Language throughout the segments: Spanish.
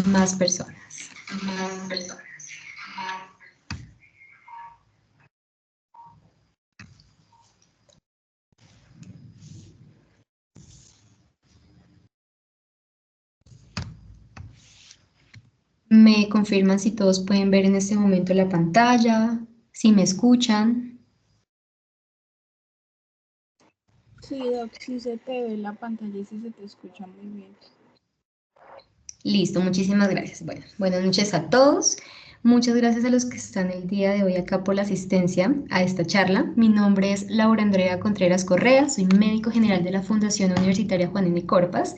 más personas. Me confirman si todos pueden ver en este momento la pantalla, si me escuchan. Sí, Doc, sí se te ve la pantalla y sí se te escucha muy bien. Listo, muchísimas gracias. Bueno, buenas noches a todos. Muchas gracias a los que están el día de hoy acá por la asistencia a esta charla. Mi nombre es Laura Andrea Contreras Correa, soy médico general de la Fundación Universitaria Juan N. Corpas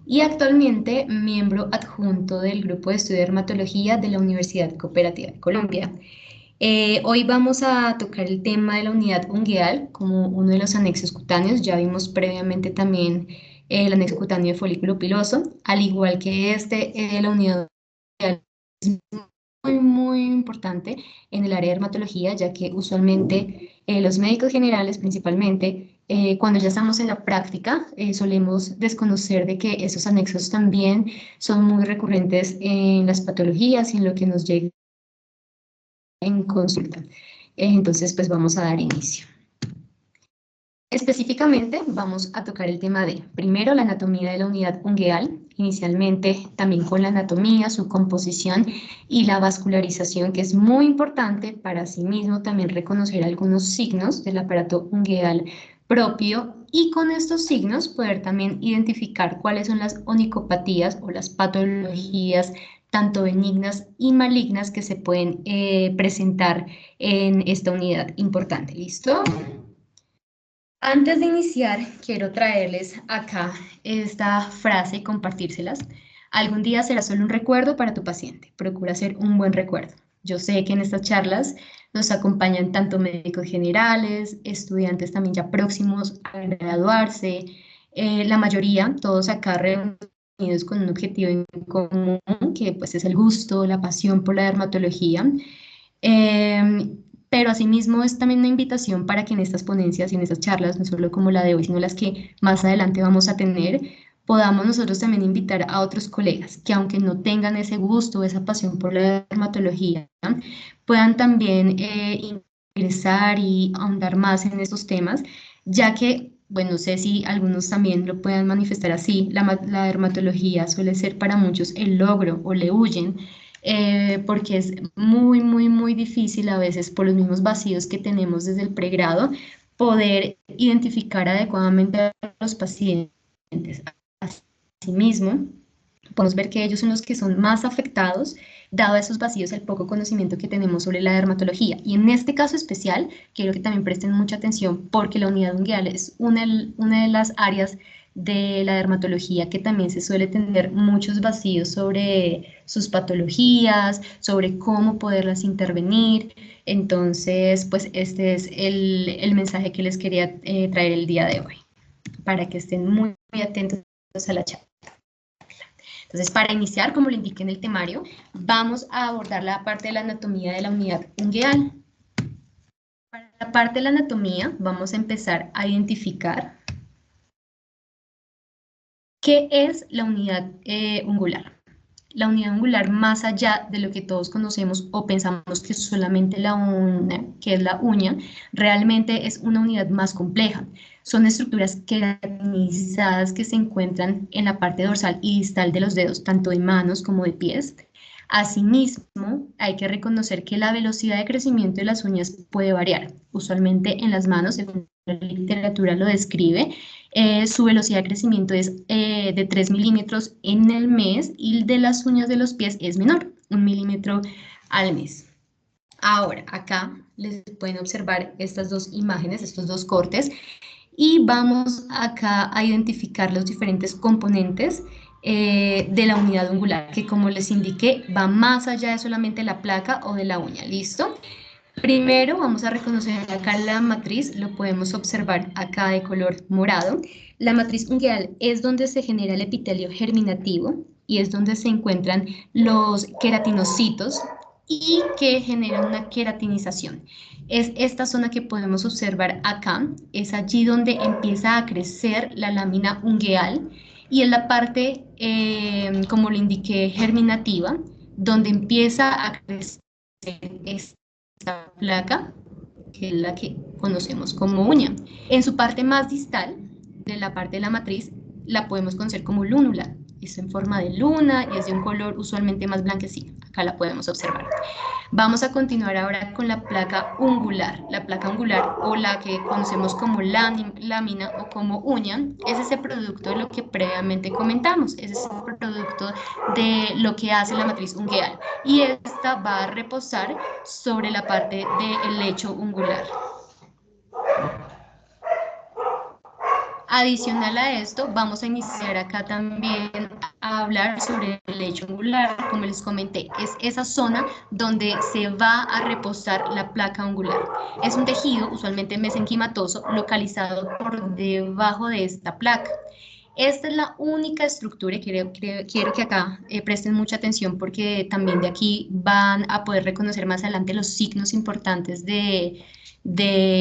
y actualmente miembro adjunto del Grupo de Estudio de Dermatología de la Universidad Cooperativa de Colombia. Hoy vamos a tocar el tema de la unidad ungueal como uno de los anexos cutáneos. Ya vimos previamente también el anexo cutáneo de folículo piloso, al igual que la unidad ungueal es muy importante en el área de dermatología, ya que usualmente los médicos generales principalmente, cuando ya estamos en la práctica, solemos desconocer de que esos anexos también son muy recurrentes en las patologías y en lo que nos llega en consulta. Entonces, pues vamos a dar inicio. Específicamente vamos a tocar el tema de, primero, la anatomía de la unidad ungueal, inicialmente también con la anatomía, su composición y la vascularización, que es muy importante para asimismo también reconocer algunos signos del aparato ungueal propio y con estos signos poder también identificar cuáles son las onicopatías o las patologías tanto benignas y malignas que se pueden presentar en esta unidad importante. ¿Listo? Antes de iniciar, quiero traerles acá esta frase y compartírselas. Algún día será solo un recuerdo para tu paciente. Procura ser un buen recuerdo. Yo sé que en estas charlas nos acompañan tanto médicos generales, estudiantes también ya próximos a graduarse, la mayoría, todos acá reunidos con un objetivo en común, que pues es el gusto, la pasión por la dermatología. Pero asimismo es también una invitación para que en estas ponencias y en estas charlas, no solo como la de hoy, sino las que más adelante vamos a tener, podamos nosotros también invitar a otros colegas que aunque no tengan ese gusto, esa pasión por la dermatología, puedan también ingresar y ahondar más en estos temas, ya que, bueno, no sé si algunos también lo puedan manifestar así, la dermatología suele ser para muchos el logro o le huyen porque es muy difícil a veces por los mismos vacíos que tenemos desde el pregrado poder identificar adecuadamente a los pacientes. Asimismo, podemos ver que ellos son los que son más afectados, dado esos vacíos, el poco conocimiento que tenemos sobre la dermatología. Y en este caso especial, quiero que también presten mucha atención porque la unidad ungueal es una de las áreas de la dermatología que también se suele tener muchos vacíos sobre sus patologías, sobre cómo poderlas intervenir. Entonces, pues este es el mensaje que les quería traer el día de hoy, para que estén muy atentos a la charla. Entonces, para iniciar, como lo indiqué en el temario, vamos a abordar la parte de la anatomía de la unidad ungueal. Para la parte de la anatomía, vamos a empezar a identificar qué es la unidad ungular. La unidad ungular, más allá de lo que todos conocemos o pensamos que es solamente que es la uña, realmente es una unidad más compleja. Son estructuras queratinizadas que se encuentran en la parte dorsal y distal de los dedos, tanto de manos como de pies. Asimismo, hay que reconocer que la velocidad de crecimiento de las uñas puede variar. Usualmente en las manos, según la literatura lo describe, su velocidad de crecimiento es de 3 milímetros en el mes y de las uñas de los pies es menor, 1 milímetro al mes. Ahora, acá les pueden observar estas dos imágenes, estos dos cortes, y vamos acá a identificar los diferentes componentes de la unidad ungular, que como les indiqué, va más allá de solamente la placa o de la uña, ¿listo? Primero vamos a reconocer acá la matriz, lo podemos observar acá de color morado. La matriz ungueal es donde se genera el epitelio germinativo y es donde se encuentran los queratinocitos y que generan una queratinización. Es esta zona que podemos observar acá, es allí donde empieza a crecer la lámina ungueal y es la parte, como lo indiqué, germinativa, donde empieza a crecer esta placa, que es la que conocemos como uña. En su parte más distal, de la parte de la matriz, la podemos conocer como lúnula. Es en forma de luna y es de un color usualmente más blanquecino. Acá la podemos observar. Vamos a continuar ahora con la placa ungular. La placa ungular, o la que conocemos como lámina o como uña, es ese producto de lo que previamente comentamos, es ese producto de lo que hace la matriz ungueal. Y esta va a reposar sobre la parte del lecho ungular. Adicional a esto, vamos a iniciar acá también a hablar sobre el lecho ungular. Como les comenté, es esa zona donde se va a reposar la placa ungular. Es un tejido usualmente mesenquimatoso localizado por debajo de esta placa. Esta es la única estructura, y quiero que acá presten mucha atención porque también de aquí van a poder reconocer más adelante los signos importantes de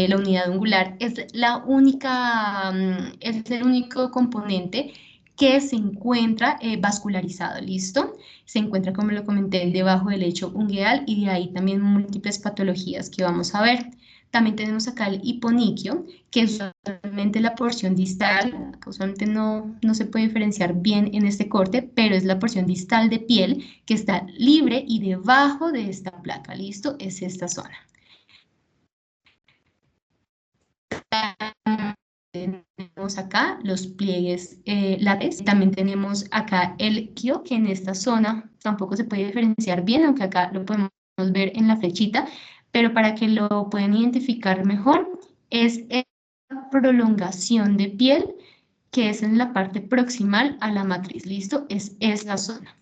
la unidad ungular. Es la única, es el único componente que se encuentra vascularizado, ¿listo? Se encuentra, como lo comenté, debajo del lecho ungueal y de ahí también múltiples patologías que vamos a ver. También tenemos acá el hiponiquio, que es usualmente la porción distal, usualmente no se puede diferenciar bien en este corte, pero es la porción distal de piel que está libre y debajo de esta placa, ¿listo? Es esta zona. Tenemos acá los pliegues látex, también tenemos acá el quio, que en esta zona tampoco se puede diferenciar bien, aunque acá lo podemos ver en la flechita, pero para que lo puedan identificar mejor, es esta prolongación de piel que es en la parte proximal a la matriz, ¿listo? Es la zona.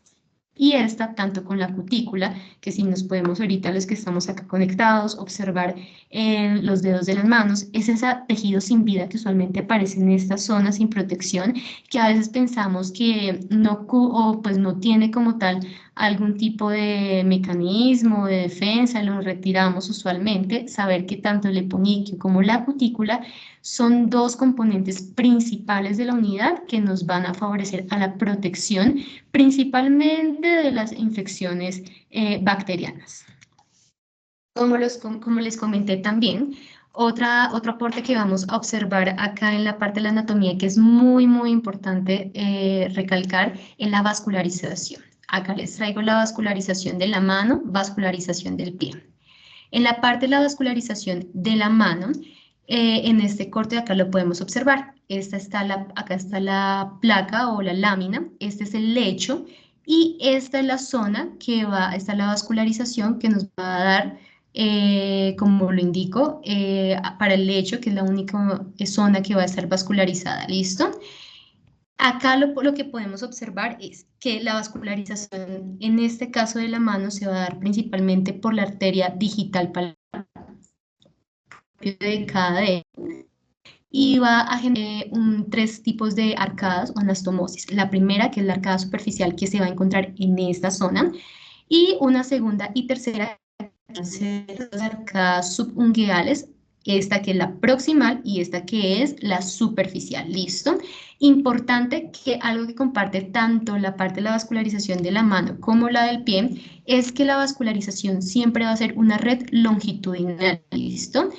Y esta, tanto con la cutícula, que si nos podemos ahorita los que estamos acá conectados, observar los dedos de las manos, es ese tejido sin vida que usualmente aparece en esta zona sin protección, que a veces pensamos que no, o pues no tiene como tal algún tipo de mecanismo de defensa, lo retiramos usualmente, saber que tanto el eponiquio como la cutícula son dos componentes principales de la unidad que nos van a favorecer a la protección principalmente de las infecciones bacterianas. Como les comenté también, otro aporte que vamos a observar acá en la parte de la anatomía que es muy, muy importante recalcar es la vascularización. Acá les traigo la vascularización de la mano, vascularización del pie. En la parte de la vascularización de la mano, en este corte de acá lo podemos observar. Acá está la placa o la lámina, este es el lecho y esta es la zona esta es la vascularización que nos va a dar, como lo indico, para el lecho, que es la única zona que va a estar vascularizada, ¿listo? Acá lo que podemos observar es que la vascularización, en este caso de la mano, se va a dar principalmente por la arteria digital palpable de cada dedo y va a generar tres tipos de arcadas o anastomosis. La primera, que es la arcada superficial, que se va a encontrar en esta zona, y una segunda y tercera, las arcadas subungueales, esta que es la proximal y esta que es la superficial, ¿listo? Importante que algo que comparte tanto la parte de la vascularización de la mano como la del pie, es que la vascularización siempre va a ser una red longitudinal, ¿listo?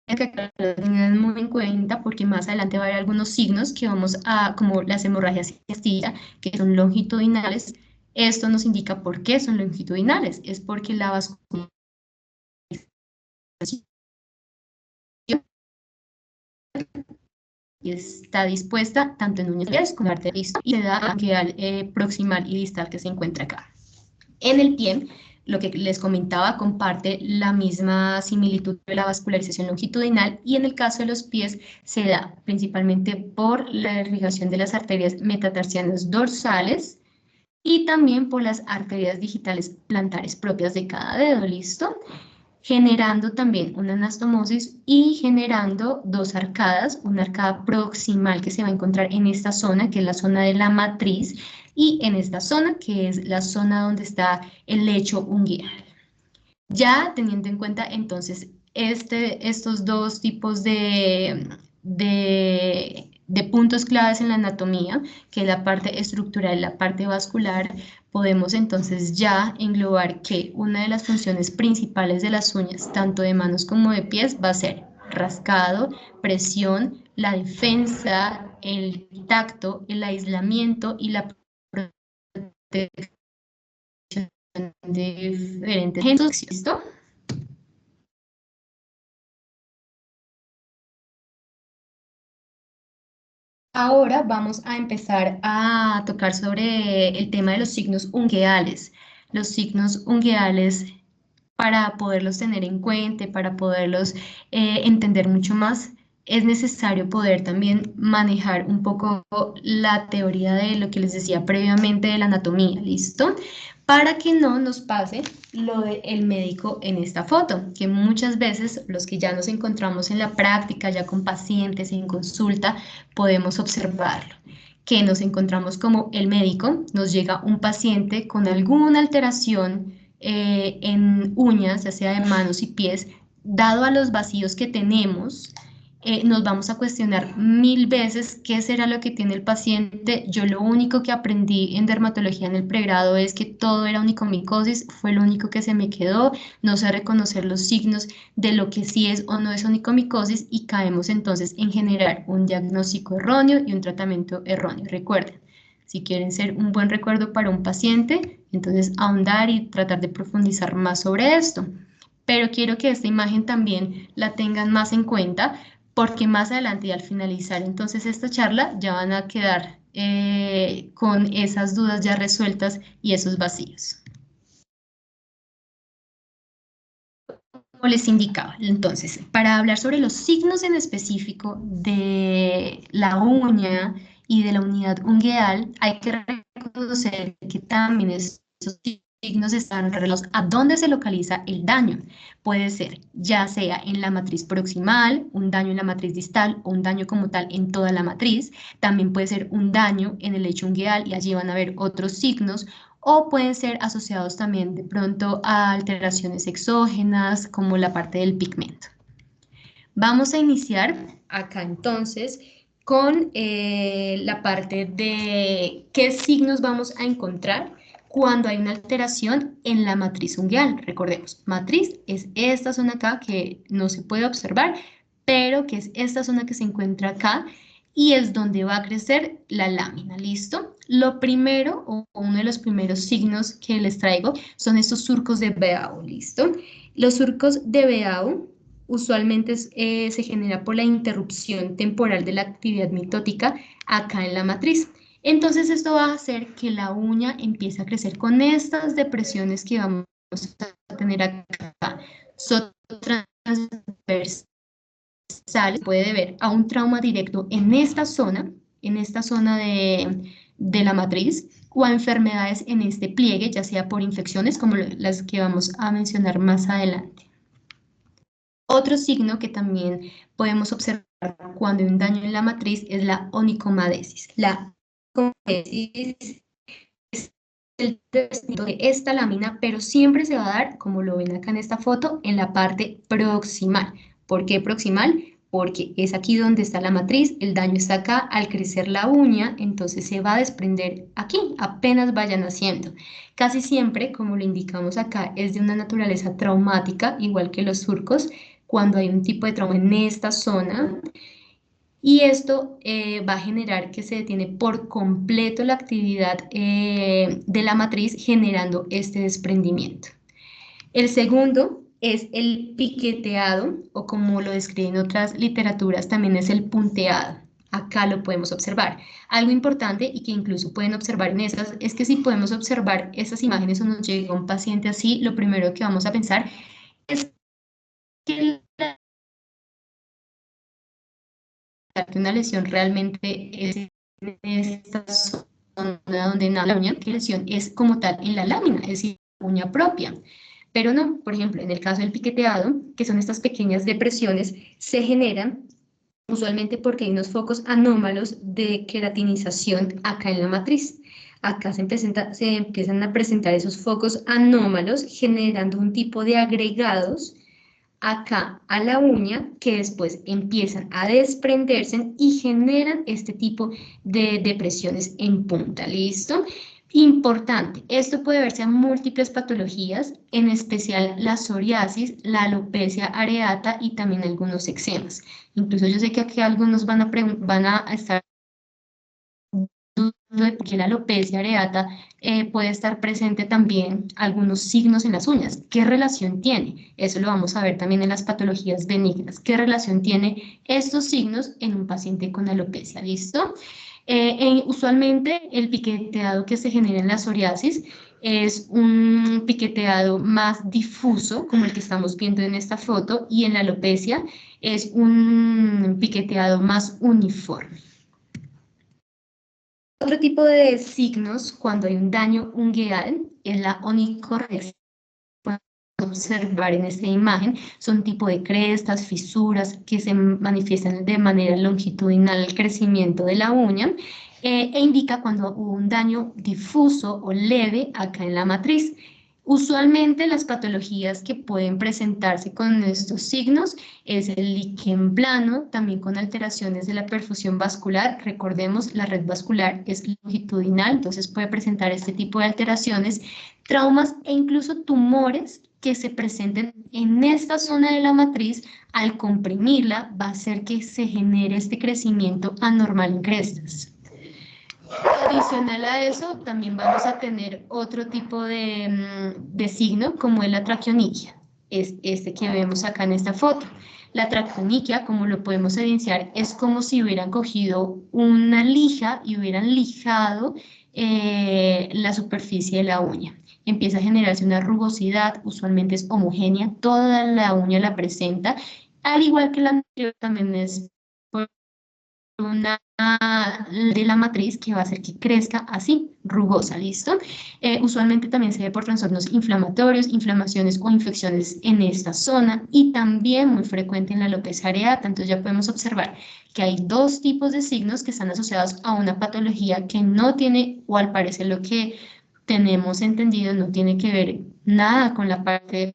Que lo tengan muy en cuenta porque más adelante va a haber algunos signos que vamos a, como las hemorragias cistilla, que son longitudinales. Esto nos indica por qué son longitudinales, es porque la vascularización está dispuesta tanto en uñas como en arterias y se da angular proximal y distal que se encuentra acá. En el pie, lo que les comentaba, comparte la misma similitud de la vascularización longitudinal y en el caso de los pies se da principalmente por la irrigación de las arterias metatarsianas dorsales y también por las arterias digitales plantares propias de cada dedo, ¿listo? Generando también una anastomosis y generando dos arcadas, una arcada proximal que se va a encontrar en esta zona, que es la zona de la matriz, y en esta zona, que es la zona donde está el lecho ungueal. Ya teniendo en cuenta entonces estos dos tipos de de puntos claves en la anatomía, que es la parte estructural, la parte vascular, podemos entonces ya englobar que una de las funciones principales de las uñas, tanto de manos como de pies, va a ser rascado, presión, la defensa, el tacto, el aislamiento y la protección de diferentes agentes. ¿Listo? Ahora vamos a empezar a tocar sobre el tema de los signos ungueales. Los signos ungueales, para poderlos tener en cuenta, para poderlos entender mucho más, es necesario poder también manejar un poco la teoría de lo que les decía previamente de la anatomía, ¿listo? Para que no nos pase lo del médico en esta foto, que muchas veces los que ya nos encontramos en la práctica, ya con pacientes en consulta, podemos observarlo, que nos encontramos como el médico, nos llega un paciente con alguna alteración en uñas, ya sea de manos y pies, dado a los vacíos que tenemos, nos vamos a cuestionar 1000 veces qué será lo que tiene el paciente. Yo lo único que aprendí en dermatología en el pregrado es que todo era onicomicosis, fue lo único que se me quedó, no sé reconocer los signos de lo que sí es o no es onicomicosis y caemos entonces en generar un diagnóstico erróneo y un tratamiento erróneo. Recuerden, si quieren ser un buen recuerdo para un paciente, entonces ahondar y tratar de profundizar más sobre esto. Pero quiero que esta imagen también la tengan más en cuenta porque más adelante y al finalizar entonces esta charla ya van a quedar con esas dudas ya resueltas y esos vacíos. Como les indicaba, entonces, para hablar sobre los signos en específico de la uña y de la unidad ungueal, hay que reconocer que también esos signos están relacionados a dónde se localiza el daño. Puede ser ya sea en la matriz proximal, un daño en la matriz distal o un daño como tal en toda la matriz. También puede ser un daño en el lecho ungueal y allí van a ver otros signos, o pueden ser asociados también de pronto a alteraciones exógenas como la parte del pigmento. Vamos a iniciar acá entonces con la parte de qué signos vamos a encontrar cuando hay una alteración en la matriz ungueal. Recordemos, matriz es esta zona acá que no se puede observar, pero que es esta zona que se encuentra acá y es donde va a crecer la lámina, ¿listo? Lo primero, o uno de los primeros signos que les traigo, son estos surcos de Beau, ¿listo? Los surcos de Beau usualmente se genera por la interrupción temporal de la actividad mitótica acá en la matriz. Entonces esto va a hacer que la uña empiece a crecer con estas depresiones que vamos a tener acá. Son transversales, puede deber a un trauma directo en esta zona de la matriz, o a enfermedades en este pliegue, ya sea por infecciones como las que vamos a mencionar más adelante. Otro signo que también podemos observar cuando hay un daño en la matriz es la onicomadesis. La onicomadesis es el despliegue de esta lámina, pero siempre se va a dar, como lo ven acá en esta foto, en la parte proximal. ¿Por qué proximal? Porque es aquí donde está la matriz, el daño está acá, al crecer la uña, entonces se va a desprender aquí, apenas vaya naciendo. Casi siempre, como lo indicamos acá, es de una naturaleza traumática, igual que los surcos, cuando hay un tipo de trauma en esta zona, y esto va a generar que se detiene por completo la actividad de la matriz, generando este desprendimiento. El segundo es el piqueteado, o como lo describen otras literaturas, también es el punteado. Acá lo podemos observar. Algo importante y que incluso pueden observar en esas es que si podemos observar esas imágenes o nos llega un paciente así, lo primero que vamos a pensar es que una lesión realmente es en esta zona donde nace la uña, que la lesión es como tal en la lámina, es decir, la uña propia. Pero no, por ejemplo, en el caso del piqueteado, que son estas pequeñas depresiones, se generan usualmente porque hay unos focos anómalos de queratinización acá en la matriz. Acá se empiezan a presentar esos focos anómalos generando un tipo de agregados acá a la uña, que después empiezan a desprenderse y generan este tipo de depresiones en punta, ¿listo? Importante, esto puede verse en múltiples patologías, en especial la psoriasis, la alopecia areata y también algunos eczemas. Incluso yo sé que aquí algunos van a estar de por qué la alopecia areata puede estar presente también algunos signos en las uñas. ¿Qué relación tiene? Eso lo vamos a ver también en las patologías benignas. ¿Qué relación tiene estos signos en un paciente con alopecia? ¿Listo? Usualmente el piqueteado que se genera en la psoriasis es un piqueteado más difuso, como el que estamos viendo en esta foto, y en la alopecia es un piqueteado más uniforme. Otro tipo de signos cuando hay un daño ungueal es la onicorresia. Podemos observar en esta imagen, son tipo de crestas, fisuras que se manifiestan de manera longitudinal al crecimiento de la uña e indica cuando hubo un daño difuso o leve acá en la matriz. Usualmente las patologías que pueden presentarse con estos signos es el líquen plano, también con alteraciones de la perfusión vascular. Recordemos, la red vascular es longitudinal, entonces puede presentar este tipo de alteraciones, traumas e incluso tumores que se presenten en esta zona de la matriz. Al comprimirla va a hacer que se genere este crecimiento anormal en crestas. Adicional a eso, también vamos a tener otro tipo de signo, como es la traqueoniquia, es este que vemos acá en esta foto. La traqueoniquia, como lo podemos evidenciar, es como si hubieran cogido una lija y hubieran lijado la superficie de la uña. Empieza a generarse una rugosidad, usualmente es homogénea, toda la uña la presenta, al igual que la anterior también es una de la matriz que va a hacer que crezca así, rugosa, ¿listo? Usualmente también se ve por trastornos inflamatorios, inflamaciones o infecciones en esta zona y también muy frecuente en la alopecia areata. Entonces ya podemos observar que hay dos tipos de signos que están asociados a una patología que no tiene, o al parecer lo que tenemos entendido, no tiene que ver nada con la parte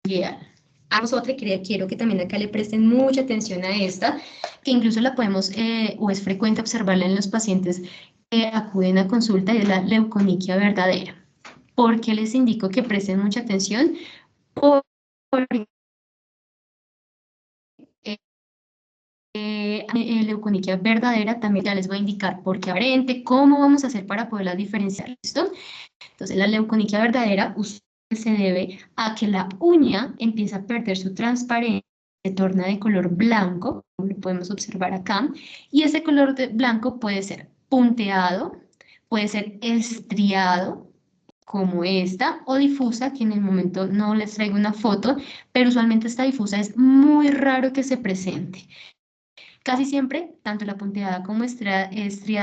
ungueal. Vamos a otra que quiero que también acá le presten mucha atención a esta, que incluso la podemos, o es frecuente observarla en los pacientes que acuden a consulta, y es la leuconiquia verdadera. ¿Por qué les indico que presten mucha atención? Porque leuconiquia verdadera también ya les voy a indicar por qué aparente, cómo vamos a hacer para poderla diferenciar, ¿listo? Entonces la leuconiquia verdadera se debe a que la uña empieza a perder su transparencia, se torna de color blanco, como lo podemos observar acá, y ese color blanco puede ser punteado, puede ser estriado, como esta, o difusa, que en el momento no les traigo una foto, pero usualmente esta difusa es muy raro que se presente. Casi siempre, tanto la punteada como estriada se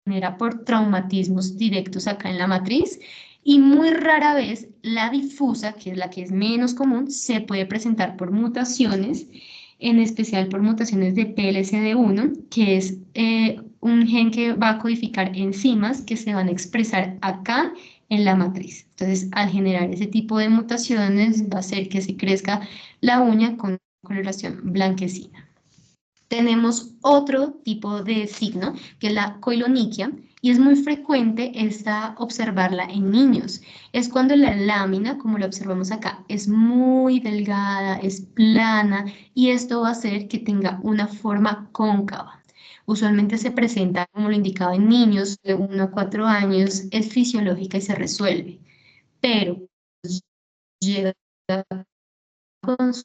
genera por traumatismos directos acá en la matriz, y muy rara vez la difusa, que es la que es menos común, se puede presentar por mutaciones, en especial por mutaciones de PLCD1, que es un gen que va a codificar enzimas que se van a expresar acá en la matriz. Entonces, al generar ese tipo de mutaciones, va a hacer que se crezca la uña con coloración blanquecina. Tenemos otro tipo de signo, que es la coiloniquia, y es muy frecuente observarla en niños. Es cuando la lámina, como lo observamos acá, es muy delgada, es plana, y esto va a hacer que tenga una forma cóncava. Usualmente se presenta, como lo indicaba, en niños de 1 a 4 años, es fisiológica y se resuelve, pero llega con su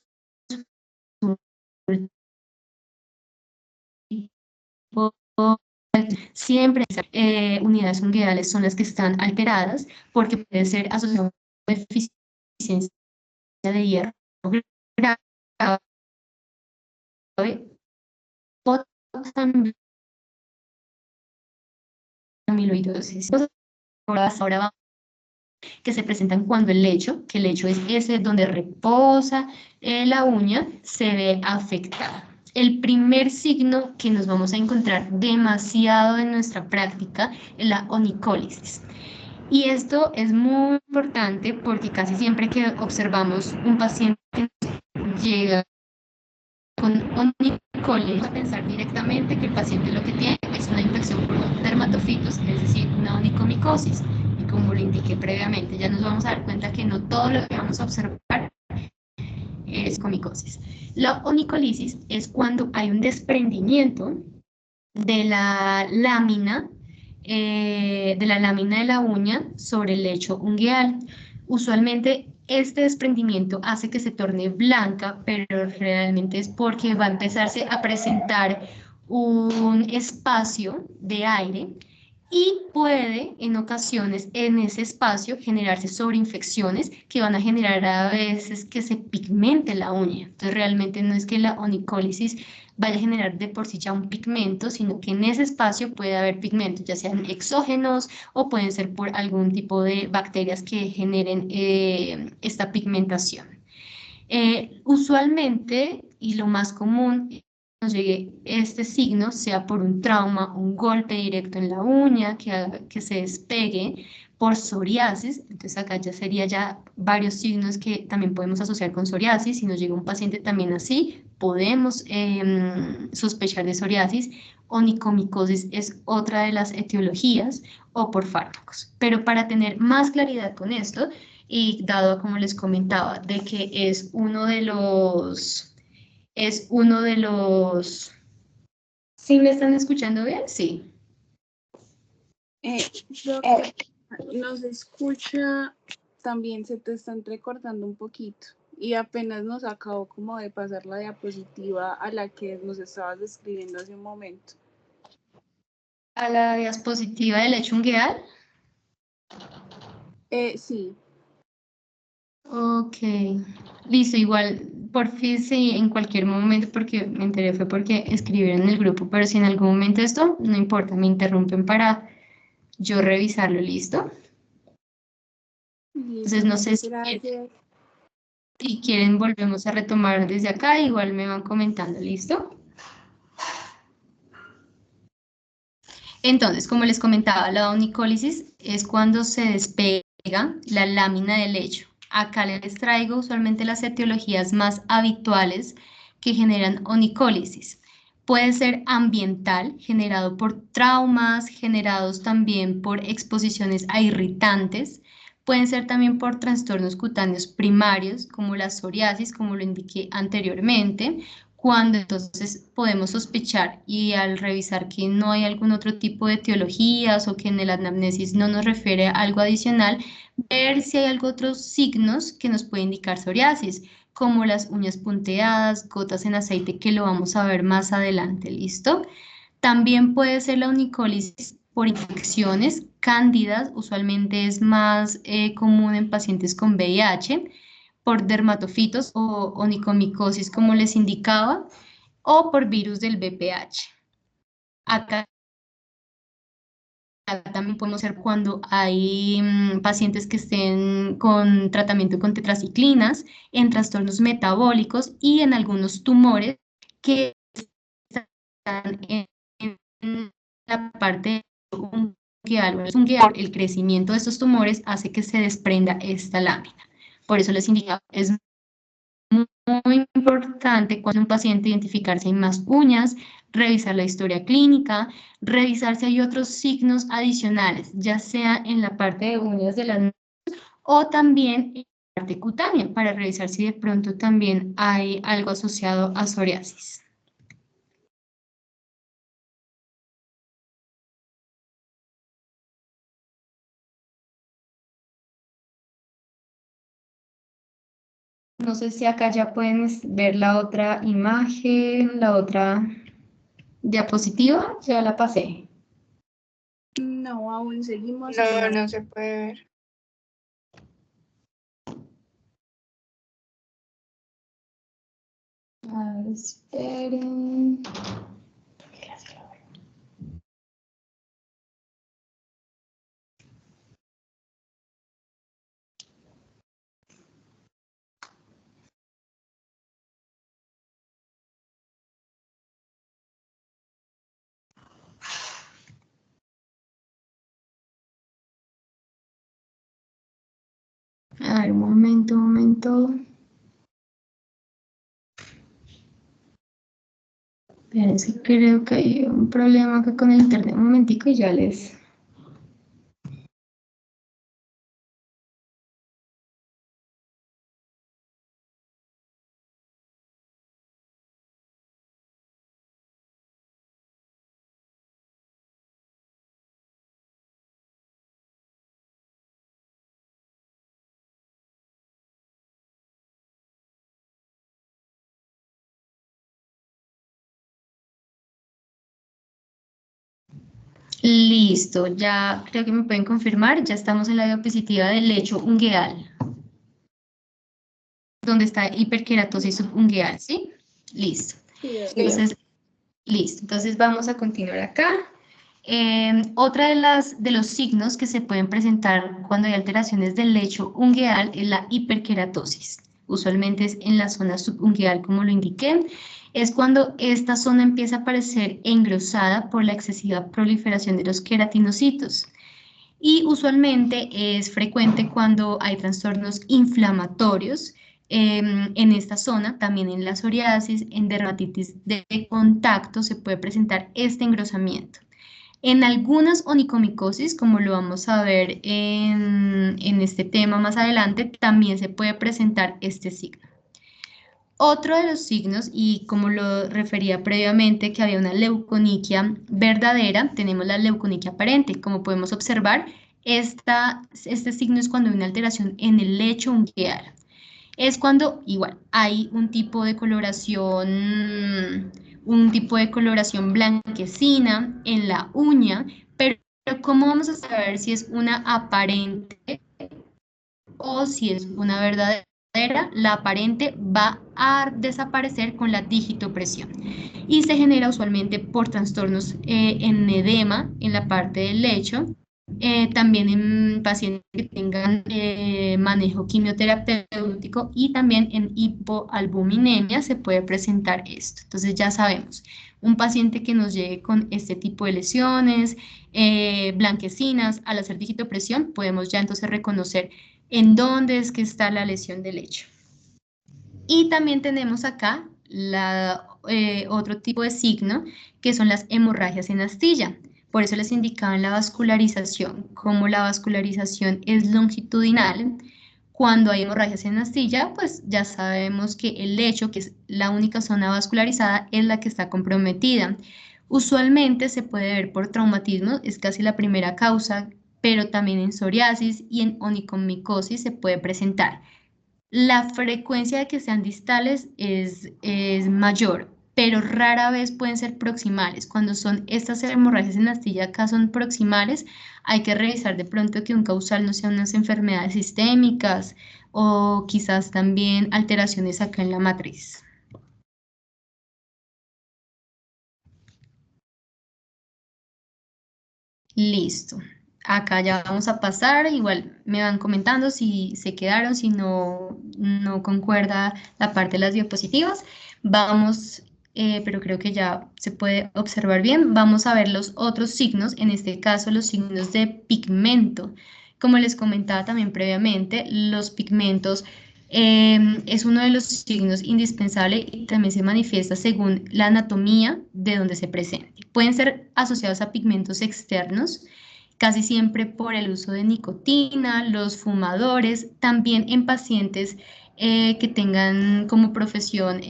siempre unidades ungueales son las que están alteradas porque puede ser asociado con deficiencia de hierro grave o también amiloidosis. Ahora vamos, que se presentan cuando el lecho, que el lecho es ese donde reposa la uña, se ve afectado. El primer signo que nos vamos a encontrar demasiado en nuestra práctica es la onicólisis. Y esto es muy importante porque casi siempre que observamos un paciente que llega con onicoles, a pensar directamente que el paciente lo que tiene es una infección por dermatofitos, es decir, una onicomicosis. Y como lo indiqué previamente, ya nos vamos a dar cuenta que no todo lo que vamos a observar es comicosis. La onicolisis es cuando hay un desprendimiento de la lámina de la uña sobre el lecho ungueal. Usualmente este desprendimiento hace que se torne blanca, pero realmente es porque va a empezarse a presentar un espacio de aire y puede en ocasiones en ese espacio generarse sobreinfecciones que van a generar a veces que se pigmente la uña. Entonces realmente no es que la onicólisis vaya a generar de por sí ya un pigmento, sino que en ese espacio puede haber pigmentos, ya sean exógenos o pueden ser por algún tipo de bacterias que generen esta pigmentación. Usualmente, y lo más común, nos llegue este signo, sea por un trauma, un golpe directo en la uña, que haga que se despegue, por psoriasis, entonces acá ya sería ya varios signos que también podemos asociar con psoriasis, si nos llega un paciente también así, podemos sospechar de psoriasis, onicomicosis es otra de las etiologías, o por fármacos. Pero para tener más claridad con esto, y dado, como les comentaba, de que es uno de los, ¿sí me están escuchando bien? Sí. Doctor, nos escucha, también se te está entrecortando un poquito y apenas nos acabó como de pasar la diapositiva a la que nos estabas describiendo hace un momento. A la diapositiva del lecho ungueal. Sí. Ok, listo, igual, por fin sí, en cualquier momento, porque me enteré fue porque escribieron en el grupo, pero si en algún momento esto, no importa, me interrumpen para yo revisarlo, ¿listo? Entonces, Listo, no sé muchas si gracias. quieren, volvemos a retomar desde acá, igual me van comentando, ¿listo? Entonces, como les comentaba, la onicólisis es cuando se despega la lámina del lecho. Acá les traigo usualmente las etiologías más habituales que generan onicólisis. Puede ser ambiental, generado por traumas, generados también por exposiciones a irritantes. Pueden ser también por trastornos cutáneos primarios, como la psoriasis, como lo indiqué anteriormente, cuando entonces podemos sospechar y al revisar que no hay algún otro tipo de etiologías o que en el anamnesis no nos refiere a algo adicional, ver si hay algo otros signos que nos puede indicar psoriasis, como las uñas punteadas, gotas en aceite, que lo vamos a ver más adelante, ¿listo? También puede ser la onicólisis por infecciones cándidas, usualmente es más común en pacientes con VIH, por dermatofitos o onicomicosis, como les indicaba, o por virus del VPH. Acá también podemos ser cuando hay pacientes que estén con tratamiento con tetraciclinas, en trastornos metabólicos y en algunos tumores que están en la parte ungueal. El crecimiento de estos tumores hace que se desprenda esta lámina. Por eso les indicaba, es muy importante cuando un paciente identificar si hay más uñas, revisar la historia clínica, revisar si hay otros signos adicionales, ya sea en la parte de uñas de las manos o también en la parte cutánea, para revisar si de pronto también hay algo asociado a psoriasis. No sé si acá ya pueden ver la otra imagen, la otra diapositiva, ya la pasé. No, aún seguimos. No, no se puede ver. A ver, esperen. A ver, un momento, un momento. Espérense, creo que hay un problema acá con el internet. Un momentico y ya les... Listo, ya creo que me pueden confirmar, ya estamos en la diapositiva del lecho ungueal, donde está hiperkeratosis subungueal, ¿sí? Listo. Sí, Entonces, listo. Entonces vamos a continuar acá. Otra de los signos que se pueden presentar cuando hay alteraciones del lecho ungueal es la hiperkeratosis. Usualmente es en la zona subungueal, como lo indiqué. Es cuando esta zona empieza a aparecer engrosada por la excesiva proliferación de los queratinocitos. Y usualmente es frecuente cuando hay trastornos inflamatorios en esta zona, también en la psoriasis, en dermatitis de contacto se puede presentar este engrosamiento. En algunas onicomicosis, como lo vamos a ver en este tema más adelante, también se puede presentar este signo. Otro de los signos, y como lo refería previamente, que había una leuconiquia verdadera, tenemos la leuconiquia aparente. Como podemos observar, este signo es cuando hay una alteración en el lecho ungueal. Es cuando, igual, hay un tipo de coloración blanquecina en la uña, pero ¿cómo vamos a saber si es una aparente o si es una verdadera? La aparente va a desaparecer con la digitopresión y se genera usualmente por trastornos en edema en la parte del lecho, también en pacientes que tengan manejo quimioterapéutico y también en hipoalbuminemia se puede presentar esto. Entonces ya sabemos, un paciente que nos llegue con este tipo de lesiones blanquecinas al hacer digitopresión, podemos ya entonces reconocer en dónde es que está la lesión del lecho. Y también tenemos acá otro tipo de signo, que son las hemorragias en astilla. Por eso les indicaba en la vascularización, como la vascularización es longitudinal, cuando hay hemorragias en astilla, pues ya sabemos que el lecho, que es la única zona vascularizada, es la que está comprometida. Usualmente se puede ver por traumatismo, es casi la primera causa, pero también en psoriasis y en onicomicosis se puede presentar. La frecuencia de que sean distales es mayor, pero rara vez pueden ser proximales. Cuando son estas hemorragias en astilla acá son proximales, hay que revisar de pronto que un causal no sea unas enfermedades sistémicas o quizás también alteraciones acá en la matriz. Listo. Acá ya vamos a pasar, igual me van comentando si se quedaron, si no concuerda la parte de las diapositivas. Vamos, pero creo que ya se puede observar bien. Vamos a ver los otros signos, en este caso los signos de pigmento. Como les comentaba también previamente, los pigmentos es uno de los signos indispensables y también se manifiesta según la anatomía de donde se presente. Pueden ser asociados a pigmentos externos, casi siempre por el uso de nicotina, los fumadores, también en pacientes que tengan como profesión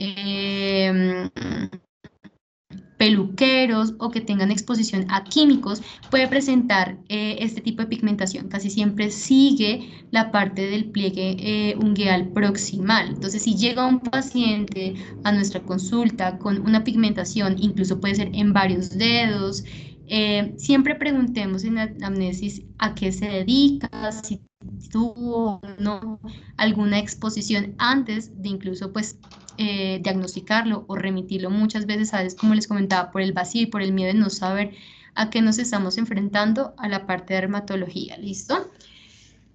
peluqueros o que tengan exposición a químicos, puede presentar este tipo de pigmentación. Casi siempre sigue la parte del pliegue ungueal proximal. Entonces, si llega un paciente a nuestra consulta con una pigmentación, incluso puede ser en varios dedos, siempre preguntemos en la anamnesis a qué se dedica, si tuvo o no alguna exposición antes de incluso pues diagnosticarlo o remitirlo muchas veces, a veces como les comentaba, por el vacío y por el miedo de no saber a qué nos estamos enfrentando a la parte de dermatología, ¿listo?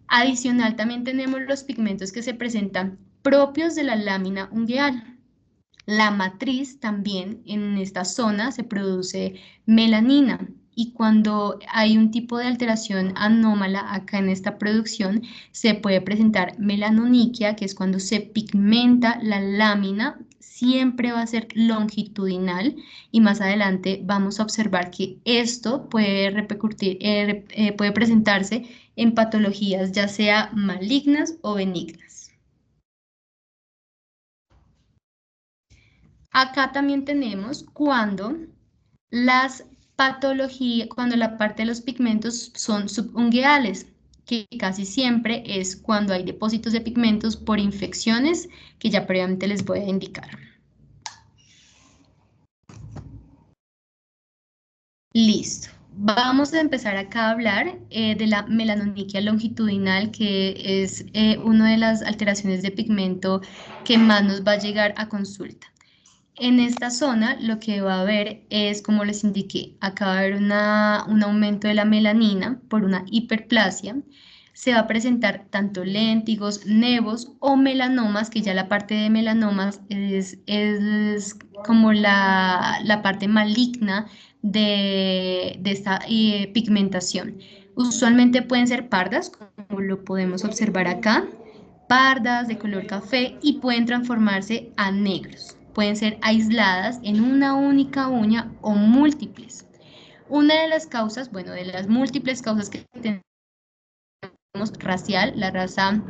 Adicional, también tenemos los pigmentos que se presentan propios de la lámina ungueal. La matriz también en esta zona se produce melanina. y cuando hay un tipo de alteración anómala acá en esta producción, se puede presentar melanoniquia, que es cuando se pigmenta la lámina, siempre va a ser longitudinal y más adelante vamos a observar que esto puede repercutir, puede presentarse en patologías ya sea malignas o benignas. Acá también tenemos cuando las patologías, cuando la parte de los pigmentos son subungueales, que casi siempre es cuando hay depósitos de pigmentos por infecciones que ya previamente les voy a indicar. Listo. Vamos a empezar acá a hablar de la melanoniquia longitudinal, que es una de las alteraciones de pigmento que más nos va a llegar a consulta. En esta zona lo que va a haber es, como les indiqué, acá va a haber un aumento de la melanina por una hiperplasia. Se va a presentar tanto léntigos, nevos o melanomas, que ya la parte de melanomas es como la parte maligna de esta pigmentación. Usualmente pueden ser pardas, como lo podemos observar acá, pardas de color café y pueden transformarse a negros. Pueden ser aisladas en una única uña o múltiples. Una de las causas, bueno, de las múltiples causas que tenemos racial, la raza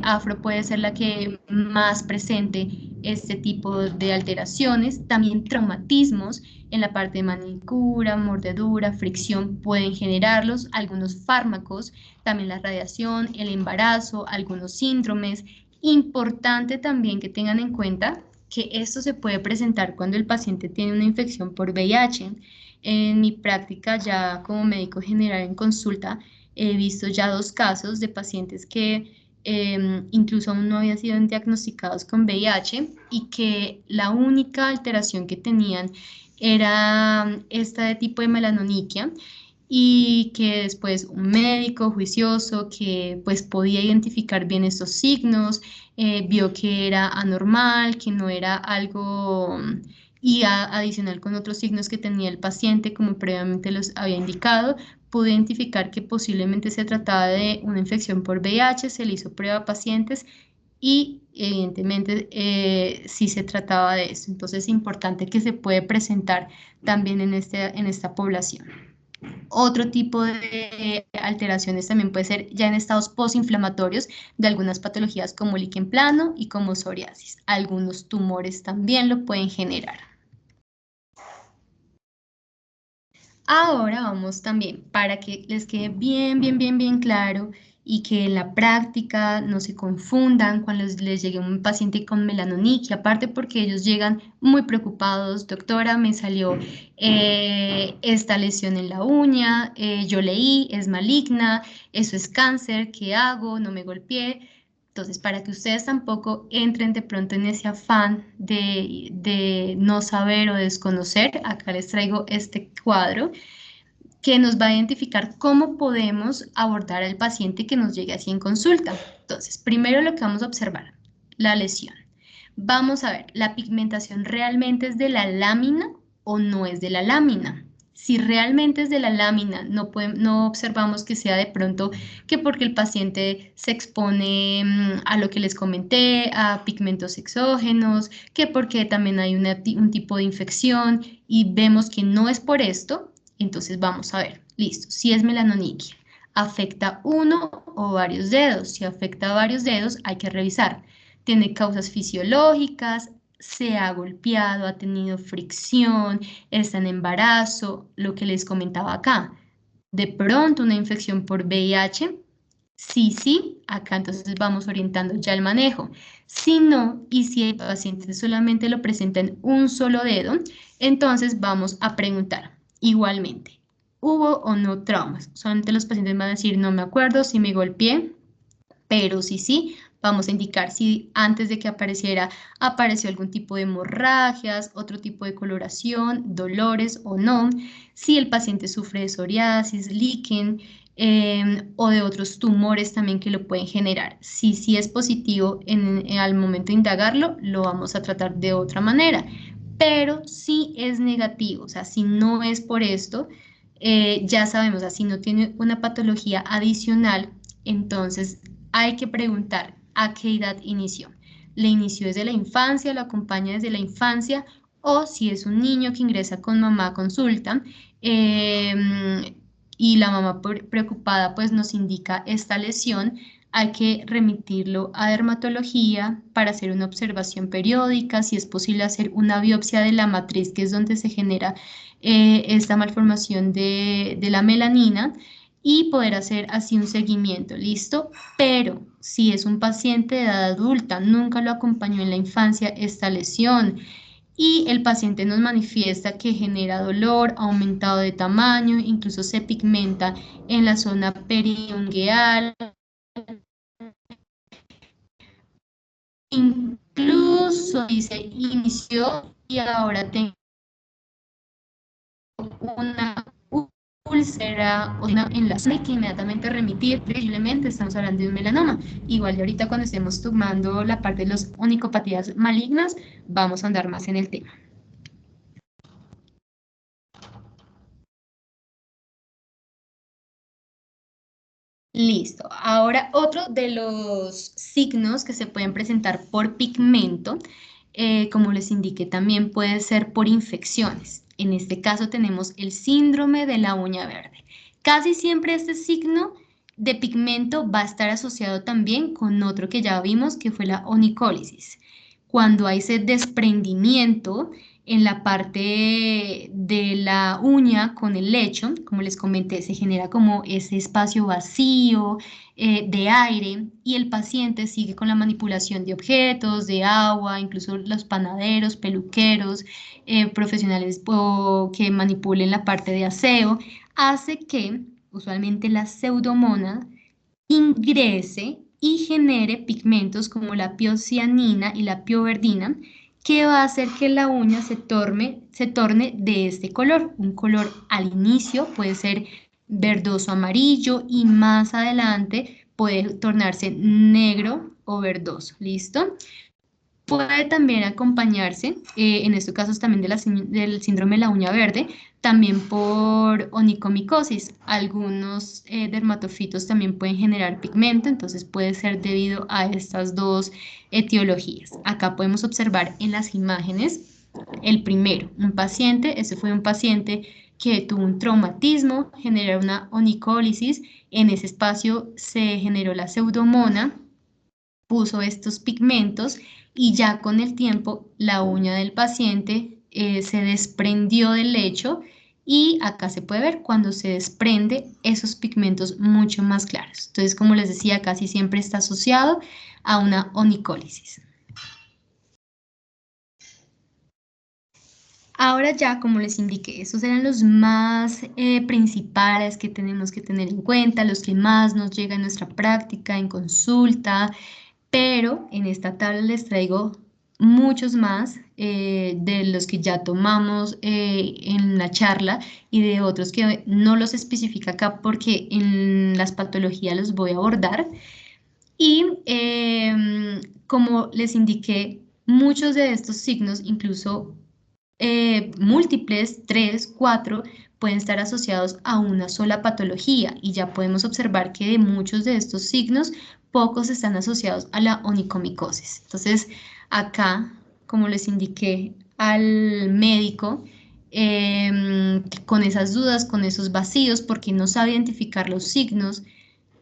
afro puede ser la que más presente este tipo de alteraciones. También traumatismos en la parte de manicura, mordedura, fricción pueden generarlos. Algunos fármacos, también la radiación, el embarazo, algunos síndromes. Importante también que tengan en cuenta que esto se puede presentar cuando el paciente tiene una infección por VIH. En mi práctica ya como médico general en consulta, he visto ya 2 casos de pacientes que incluso aún no habían sido diagnosticados con VIH y que la única alteración que tenían era este tipo de melanoniquia, y que después un médico juicioso que pues podía identificar bien estos signos, vio que era anormal, que no era algo y adicional con otros signos que tenía el paciente, como previamente los había indicado, pudo identificar que posiblemente se trataba de una infección por VIH, se le hizo prueba a pacientes y evidentemente sí se trataba de eso. Entonces es importante que se puede presentar también en esta población. Otro tipo de alteraciones también puede ser ya en estados postinflamatorios de algunas patologías como líquen plano y como psoriasis. Algunos tumores también lo pueden generar. Ahora vamos también, para que les quede bien claro y que en la práctica no se confundan cuando les llegue un paciente con melanoniquia, aparte porque ellos llegan muy preocupados: doctora, me salió esta lesión en la uña, yo leí, es maligna, eso es cáncer, ¿qué hago? No me golpeé. Entonces, para que ustedes tampoco entren de pronto en ese afán de no saber o desconocer, acá les traigo este cuadro que nos va a identificar cómo podemos abordar al paciente que nos llegue así en consulta. Entonces, primero lo que vamos a observar, la lesión. Vamos a ver, ¿la pigmentación realmente es de la lámina o no es de la lámina? Si realmente es de la lámina, no observamos que sea de pronto que porque el paciente se expone a lo que les comenté, a pigmentos exógenos, que porque también hay un tipo de infección y vemos que no es por esto. Entonces vamos a ver, listo, si es melanoniquia, ¿afecta uno o varios dedos? Si afecta varios dedos, hay que revisar. ¿Tiene causas fisiológicas? ¿Se ha golpeado? ¿Ha tenido fricción? ¿Está en embarazo? Lo que les comentaba acá. ¿De pronto una infección por VIH? Sí, acá entonces vamos orientando ya el manejo. Si no, y si el paciente solamente lo presenta en un solo dedo, entonces vamos a preguntar igualmente, ¿hubo o no traumas? Solamente los pacientes van a decir, no me acuerdo si me golpeé, pero sí, vamos a indicar si antes de que apareciera, apareció algún tipo de hemorragias, otro tipo de coloración, dolores o no, si el paciente sufre de psoriasis, líquen, o de otros tumores también que lo pueden generar. Si sí es positivo al momento de indagarlo, lo vamos a tratar de otra manera. Pero si es negativo, o sea, si no es por esto, ya sabemos, así no tiene una patología adicional, entonces hay que preguntar a qué edad inició. ¿Le inició desde la infancia, lo acompaña desde la infancia? O si es un niño que ingresa con mamá a consulta y la mamá preocupada pues nos indica esta lesión, hay que remitirlo a dermatología para hacer una observación periódica, si es posible hacer una biopsia de la matriz, que es donde se genera esta malformación de la melanina y poder hacer así un seguimiento, ¿listo? Pero si es un paciente de edad adulta, nunca lo acompañó en la infancia esta lesión y el paciente nos manifiesta que genera dolor, aumentado de tamaño, incluso se pigmenta en la zona periungueal, incluso dice inició y ahora tengo una úlcera o una en la zona, hay que inmediatamente remitir, posiblemente estamos hablando de un melanoma. Igual de ahorita cuando estemos tomando la parte de las onicopatías malignas, vamos a andar más en el tema. Listo. Ahora otro de los signos que se pueden presentar por pigmento, como les indiqué, también puede ser por infecciones. En este caso tenemos el síndrome de la uña verde. Casi siempre este signo de pigmento va a estar asociado también con otro que ya vimos, que fue la onicólisis. Cuando hay ese desprendimiento en la parte de la uña con el lecho, como les comenté, se genera como ese espacio vacío de aire y el paciente sigue con la manipulación de objetos, de agua, incluso los panaderos, peluqueros, profesionales que manipulen la parte de aseo, hace que usualmente la pseudomonas ingrese y genere pigmentos como la piocianina y la pioverdina, que va a hacer que la uña se torne de este color. Un color al inicio puede ser verdoso amarillo y más adelante puede tornarse negro o verdoso. ¿Listo? Puede también acompañarse, en estos casos también del síndrome de la uña verde, también por onicomicosis. Algunos dermatofitos también pueden generar pigmento, entonces puede ser debido a estas dos etiologías. Acá podemos observar en las imágenes el primero, un paciente, ese fue un paciente que tuvo un traumatismo, generó una onicólisis, en ese espacio se generó la pseudomona, puso estos pigmentos y ya con el tiempo la uña del paciente se desprendió del lecho y acá se puede ver cuando se desprende esos pigmentos mucho más claros. Entonces, como les decía, casi siempre está asociado a una onicólisis. Ahora ya, como les indiqué, estos eran los más principales que tenemos que tener en cuenta, los que más nos llegan en nuestra práctica, en consulta, pero en esta tabla les traigo muchos más de los que ya tomamos en la charla y de otros que no los especifica acá porque en las patologías los voy a abordar. Y como les indiqué, muchos de estos signos, incluso múltiples, 3, 4, pueden estar asociados a una sola patología y ya podemos observar que de muchos de estos signos, pocos están asociados a la onicomicosis. Entonces, acá, como les indiqué al médico, con esas dudas, con esos vacíos, porque no sabe identificar los signos,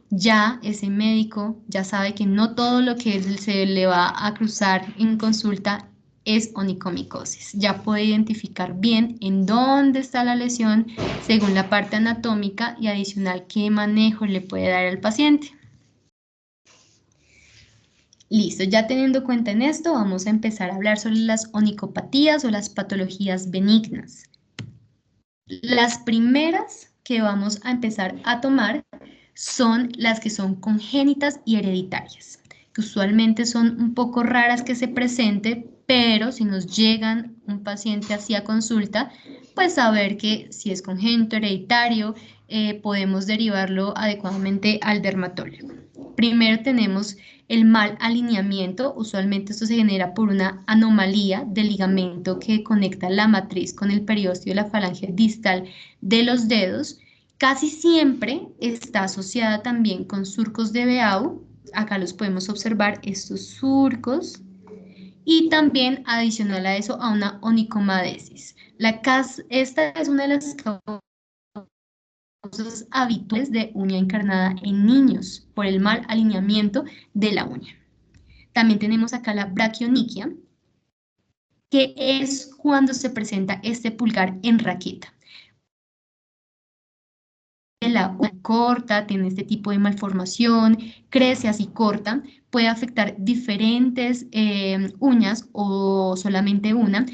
ya ese médico ya sabe que no todo lo que se le va a cruzar en consulta es onicomicosis. Ya puede identificar bien en dónde está la lesión según la parte anatómica y adicional qué manejo le puede dar al paciente. Listo, ya teniendo cuenta en esto, vamos a empezar a hablar sobre las onicopatías o las patologías benignas. Las primeras que vamos a empezar a tomar son las que son congénitas y hereditarias, que usualmente son un poco raras que se presente, pero si nos llegan un paciente así a consulta, pues saber que si es congénito, hereditario, podemos derivarlo adecuadamente al dermatólogo. Primero tenemos el mal alineamiento. Usualmente esto se genera por una anomalía del ligamento que conecta la matriz con el periósteo de la falange distal de los dedos. Casi siempre está asociada también con surcos de Beau. Acá los podemos observar, estos surcos. Y también adicional a eso, a una onicomadesis. Esta es una de las causas habituales de uña encarnada en niños por el mal alineamiento de la uña. También tenemos acá la brachionychia, que es cuando se presenta este pulgar en raqueta. La uña corta, tiene este tipo de malformación, crece así corta, puede afectar diferentes uñas o solamente una.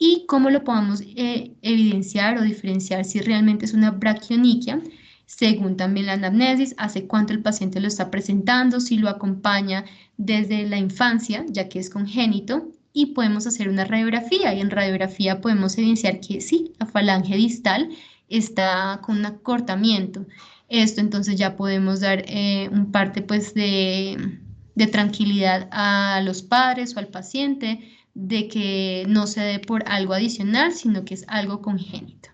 Y cómo lo podemos evidenciar o diferenciar si realmente es una brachionychia, según también la anamnesis, hace cuánto el paciente lo está presentando, si lo acompaña desde la infancia, ya que es congénito, y podemos hacer una radiografía, y en radiografía podemos evidenciar que sí, la falange distal está con un acortamiento. Esto entonces ya podemos dar un parte pues de tranquilidad a los padres o al paciente de que no se dé por algo adicional, sino que es algo congénito.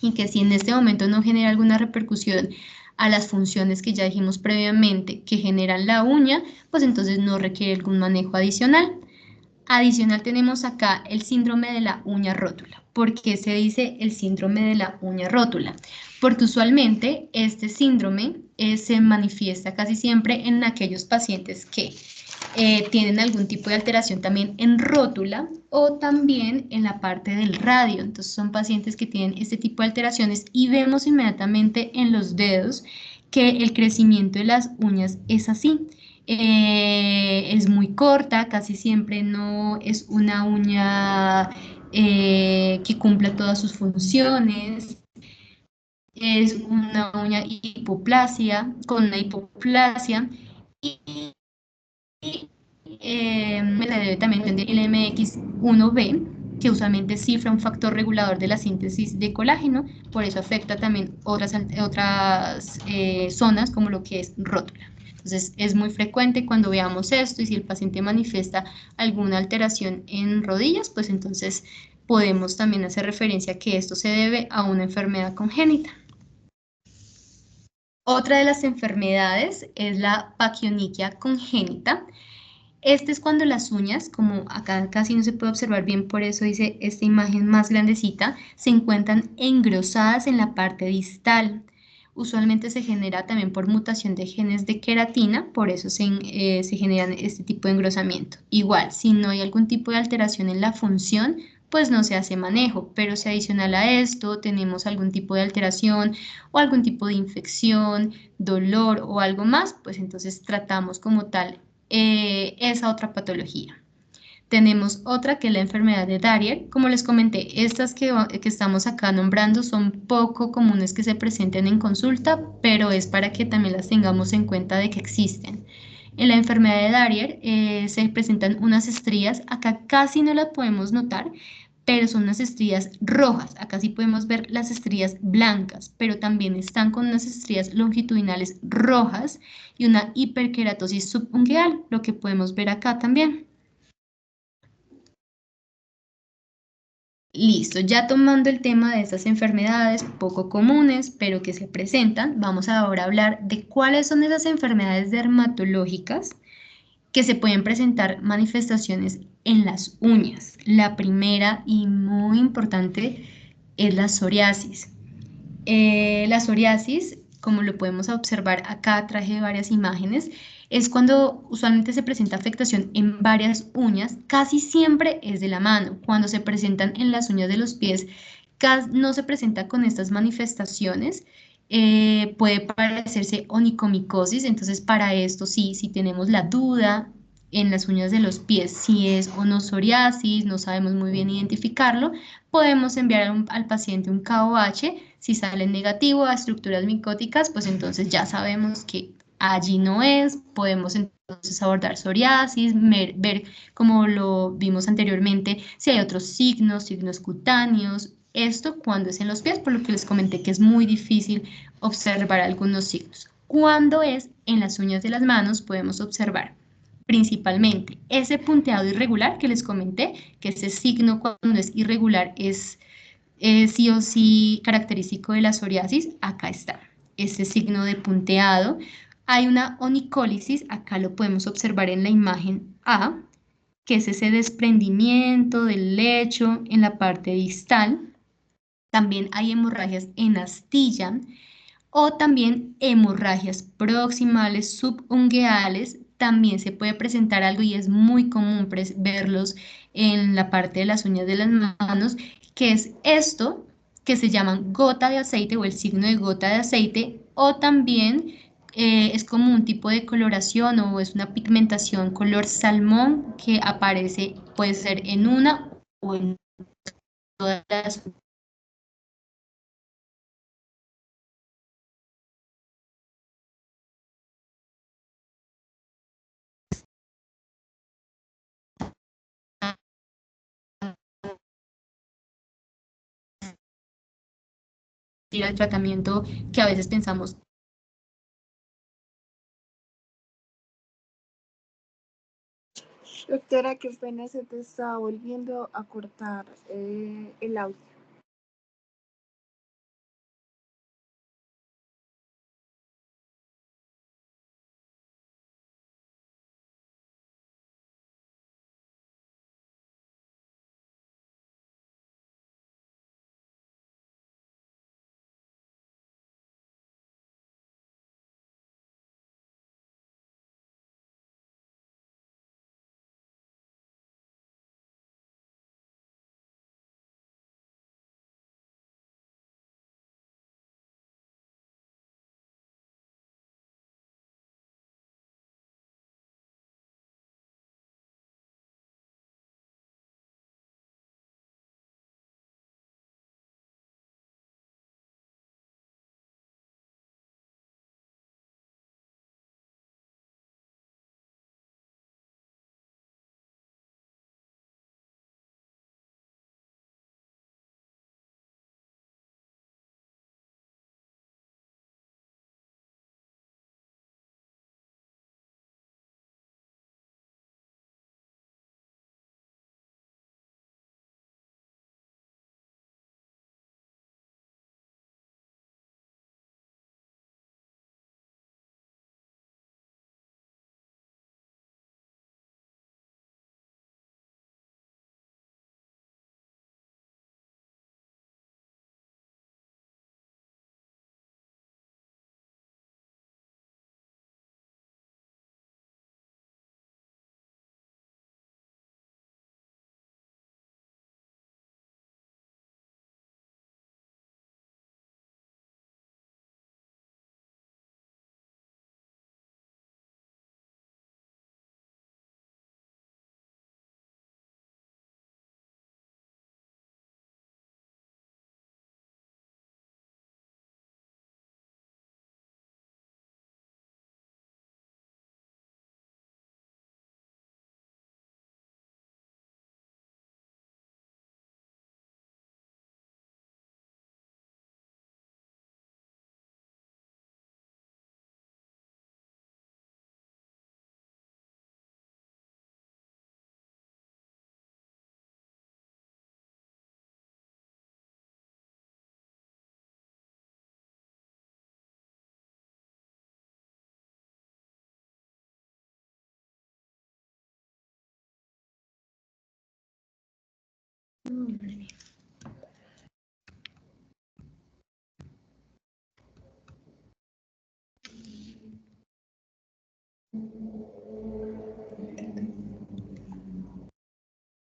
Y que si en este momento no genera alguna repercusión a las funciones que ya dijimos previamente que generan la uña, pues entonces no requiere algún manejo adicional. Adicional tenemos acá el síndrome de la uña rótula. ¿Por qué se dice el síndrome de la uña rótula? Porque usualmente este síndrome se manifiesta casi siempre en aquellos pacientes que tienen algún tipo de alteración también en rótula o también en la parte del radio. Entonces son pacientes que tienen este tipo de alteraciones y vemos inmediatamente en los dedos que el crecimiento de las uñas es así. Es muy corta, casi siempre no es una uña que cumpla todas sus funciones. Es una uña hipoplasia, con una hipoplasia y se debe también entender el MX1B, que usualmente cifra un factor regulador de la síntesis de colágeno, por eso afecta también otras zonas como lo que es rótula. Entonces es muy frecuente cuando veamos esto y si el paciente manifiesta alguna alteración en rodillas, pues entonces podemos también hacer referencia a que esto se debe a una enfermedad congénita. Otra de las enfermedades es la pachyonychia congénita. Este es cuando las uñas, como acá casi no se puede observar bien, por eso dice esta imagen más grandecita, se encuentran engrosadas en la parte distal. Usualmente se genera también por mutación de genes de queratina, por eso se generan este tipo de engrosamiento. Igual, si no hay algún tipo de alteración en la función, pues no se hace manejo, pero si adicional a esto tenemos algún tipo de alteración o algún tipo de infección, dolor o algo más, pues entonces tratamos como tal esa otra patología. Tenemos otra que es la enfermedad de Darrier. Como les comenté, estas que estamos acá nombrando son poco comunes que se presenten en consulta, pero es para que también las tengamos en cuenta de que existen. En la enfermedad de Darrier se presentan unas estrías, acá casi no las podemos notar, pero son unas estrías rojas. Acá sí podemos ver las estrías blancas, pero también están con unas estrías longitudinales rojas y una hiperkeratosis subungueal, lo que podemos ver acá también. Listo, ya tomando el tema de estas enfermedades poco comunes, pero que se presentan, vamos ahora a hablar de cuáles son esas enfermedades dermatológicas que se pueden presentar manifestaciones en las uñas. La primera y muy importante es la psoriasis. La psoriasis, como lo podemos observar acá, traje varias imágenes, es cuando usualmente se presenta afectación en varias uñas, casi siempre es de la mano. Cuando se presentan en las uñas de los pies, no se presenta con estas manifestaciones. Puede parecerse onicomicosis, entonces para esto sí, si tenemos la duda en las uñas de los pies, si es o no psoriasis, no sabemos muy bien identificarlo, podemos enviar al paciente un KOH. Si sale negativo a estructuras micóticas, pues entonces ya sabemos que allí no es. Podemos entonces abordar psoriasis, ver como lo vimos anteriormente, si hay otros signos cutáneos. Esto cuando es en los pies, por lo que les comenté que es muy difícil observar algunos signos. Cuando es en las uñas de las manos, podemos observar principalmente ese punteado irregular que les comenté, que ese signo cuando es irregular es sí o sí característico de la psoriasis. Acá está, ese signo de punteado. Hay una onicólisis, acá lo podemos observar en la imagen A, que es ese desprendimiento del lecho en la parte distal. También hay hemorragias en astilla o también hemorragias proximales subungueales. También se puede presentar algo y es muy común verlos en la parte de las uñas de las manos, que es esto que se llaman gota de aceite o el signo de gota de aceite, o también es como un tipo de coloración o es una pigmentación color salmón que aparece, puede ser en una o en todas las el tratamiento que a veces pensamos. Doctora, qué pena, se te está volviendo a cortar el audio.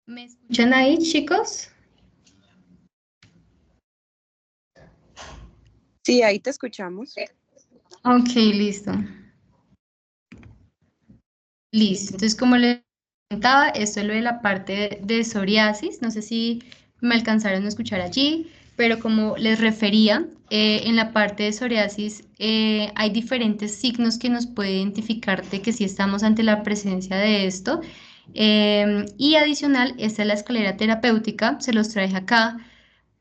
¿Me escuchan ahí, chicos? Sí, ahí te escuchamos. Ok, listo. Listo. Entonces, como les comentaba, esto es lo de la parte de psoriasis. No sé si me alcanzaron a escuchar allí, pero como les refería, en la parte de psoriasis hay diferentes signos que nos puede identificar de que sí estamos ante la presencia de esto. Y adicional, esta es la escalera terapéutica, se los traje acá,